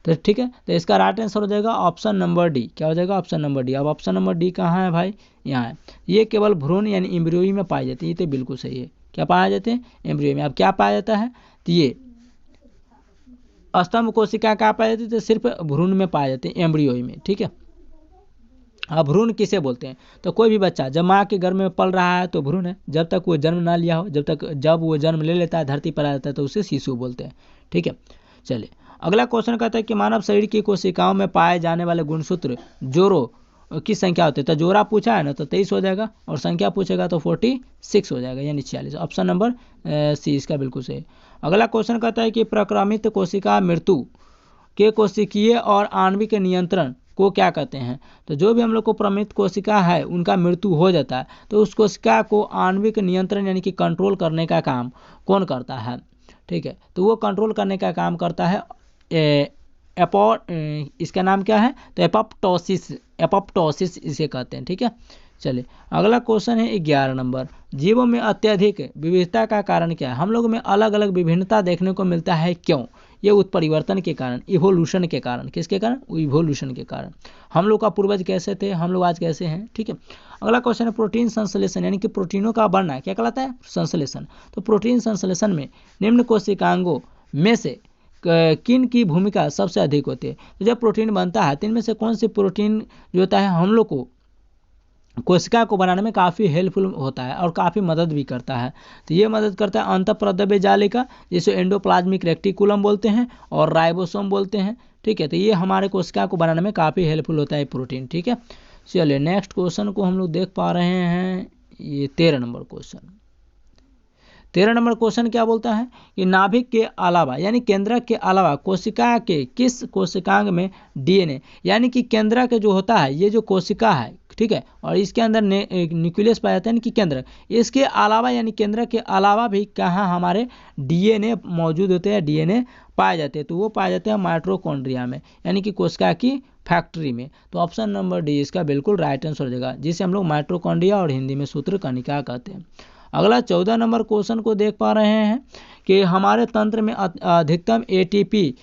तो ठीक है, तो इसका राइट आंसर हो जाएगा ऑप्शन नंबर डी। क्या हो जाएगा, ऑप्शन नंबर डी। अब ऑप्शन नंबर डी कहाँ है भाई, यहाँ है। ये केवल भ्रूण यानी एम्ब्रियो में पाए जाते हैं। ये तो बिल्कुल सही है। क्या पाया जाते हैं, एम्ब्रियो में। अब क्या पाया जाता है, तो ये स्तंभ कोशिका कहाँ पाए जाते हैं, तो सिर्फ भ्रूण में पाए जाते हैं, एम्ब्रियो में। ठीक है, अब भ्रूण किसे बोलते हैं, तो कोई भी बच्चा जब माँ के गर्भ में पल रहा है तो भ्रूण है। जब तक वो जन्म ना लिया हो, जब वो जन्म ले लेता है, धरती पर आ जाता है, तो उसे शिशु बोलते हैं। ठीक है, चलिए अगला क्वेश्चन कहता है कि मानव शरीर की कोशिकाओं में पाए जाने वाले गुणसूत्र जोड़ों की संख्या होती है। तो जोड़ा पूछा है ना, तो 23 हो जाएगा, और संख्या पूछेगा तो 46 हो जाएगा, यानी 46। ऑप्शन नंबर सी इसका बिल्कुल सही। अगला क्वेश्चन कहता है कि प्रक्रमित कोशिका मृत्यु के कोशिकीय और आणविक नियंत्रण को क्या कहते हैं। तो जो भी हम लोग को प्रमित कोशिका है उनका मृत्यु हो जाता है, तो उस कोशिका को आणविक नियंत्रण यानी कि कंट्रोल करने का काम कौन करता है। ठीक है, तो वो कंट्रोल करने का काम करता है इसका नाम क्या है, तो एपोप्टोसिस इसे कहते हैं। ठीक है, चलिए अगला क्वेश्चन है 11 नंबर, जीवों में अत्यधिक विविधता का कारण क्या है। हम लोगों में अलग अलग विभिन्नता देखने को मिलता है, क्यों? ये उत्परिवर्तन के कारण, इवोल्यूशन के कारण। किसके कारण? इवोल्यूशन के कारण। हम लोग का पूर्वज कैसे थे, हम लोग आज कैसे हैं। ठीक है, अगला क्वेश्चन है प्रोटीन संश्लेषण, यानी कि प्रोटीनों का बनना क्या कहलाता है, संश्लेषण। तो प्रोटीन संश्लेषण में निम्न कोशिकांगों में से किन की भूमिका सबसे अधिक होती है। तो जब प्रोटीन बनता है तो इनमें से कौन सी प्रोटीन जो होता है हम लोग को कोशिका को बनाने में काफ़ी हेल्पफुल होता है और काफ़ी मदद भी करता है। तो ये मदद करता है अंतःप्रद्रव्य जालिका, जिसे एंडोप्लाज्मिक रेक्टिकुलम बोलते हैं और राइबोसोम बोलते हैं। ठीक है, तो ये हमारे कोशिका को बनाने में काफ़ी हेल्पफुल होता है प्रोटीन। ठीक है, चलिए नेक्स्ट क्वेश्चन को हम लोग देख पा रहे हैं, ये 13 नंबर क्वेश्चन। 13 नंबर क्वेश्चन क्या बोलता है कि नाभिक के अलावा यानी केंद्रक के अलावा कोशिका के किस कोशिकांग में डीएनए, यानी कि केंद्रक जो होता है, ये जो कोशिका है, ठीक है, और इसके अंदर न्यूक्लियस पाया जाता है, यानी कि केंद्र, इसके अलावा यानी केंद्र के अलावा भी कहाँ हमारे डीएनए मौजूद होते हैं, डीएनए पाए जाते हैं। तो वो पाए जाते हैं माइटोकॉन्ड्रिया में, यानी कि कोशिका की फैक्ट्री में। तो ऑप्शन नंबर डी इसका बिल्कुल राइट आंसर हो जाएगा, जिसे हम लोग माइटोकॉन्ड्रिया और हिंदी में सूत्र कणिका कहते हैं। अगला 14 नंबर क्वेश्चन को देख पा रहे हैं कि हमारे तंत्र में अधिकतम एटीपी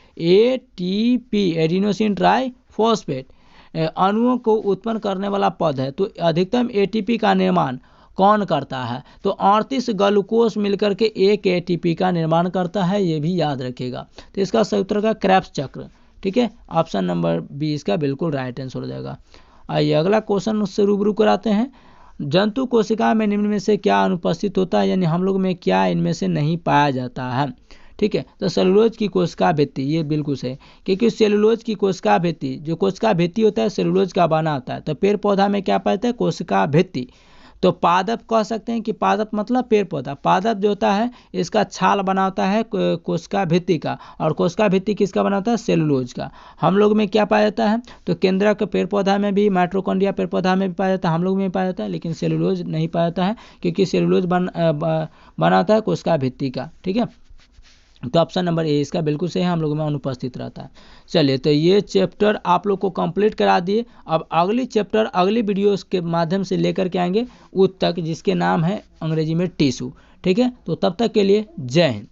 एडिनोसिन ट्राइफॉस्फेट अणुओं को उत्पन्न करने वाला पद है। तो अधिकतम एटीपी का निर्माण कौन करता है? तो 38 ग्लूकोज मिलकर के एक एटीपी का निर्माण करता है, ये भी याद रखिएगा। तो इसका सही उत्तर का क्रेब्स चक्र। ठीक है, ऑप्शन नंबर बी इसका बिल्कुल राइट आंसर हो जाएगा। आइए अगला क्वेश्चन उससे रूबरू कराते हैं। जंतु कोशिका में निम्न में से क्या अनुपस्थित होता है, यानी हम लोग में क्या इनमें से नहीं पाया जाता है। ठीक है, तो सेलुलोज की कोशिका भित्ति, ये बिल्कुल सही, क्योंकि सेलुलोज की कोशिका भित्ति, जो कोशिका भित्ति होता है सेलुलोज का बना होता है। तो पेड़ पौधा में क्या पाते हैं, कोशिका भित्ति। तो पादप कह सकते हैं कि पादप मतलब पेड़ पौधा, पादप जो होता है इसका छाल बना होता है कोशिका भित्ति का, और कोशिका भित्ति किसका बना होता है, सेलुलोज का। हम लोग में क्या पाया जाता है, तो केंद्रक पेड़ पौधा में भी, माइटोकॉन्ड्रिया पेड़ पौधा में भी पाया जाता है, हम लोग में भी पाया जाता है, लेकिन सेलुलोज नहीं पाया जाता है, क्योंकि सेलुलोज बना होता है कोशिका भित्ति का। ठीक है, तो ऑप्शन नंबर ए इसका बिल्कुल सही है, हम लोगों में अनुपस्थित रहता है। चलिए, तो ये चैप्टर आप लोग को कंप्लीट करा दिए। अब अगली चैप्टर अगली वीडियोस के माध्यम से लेकर के आएंगे तक, जिसके नाम है अंग्रेजी में टिश्यू। ठीक है, तो तब तक के लिए जय हिंद।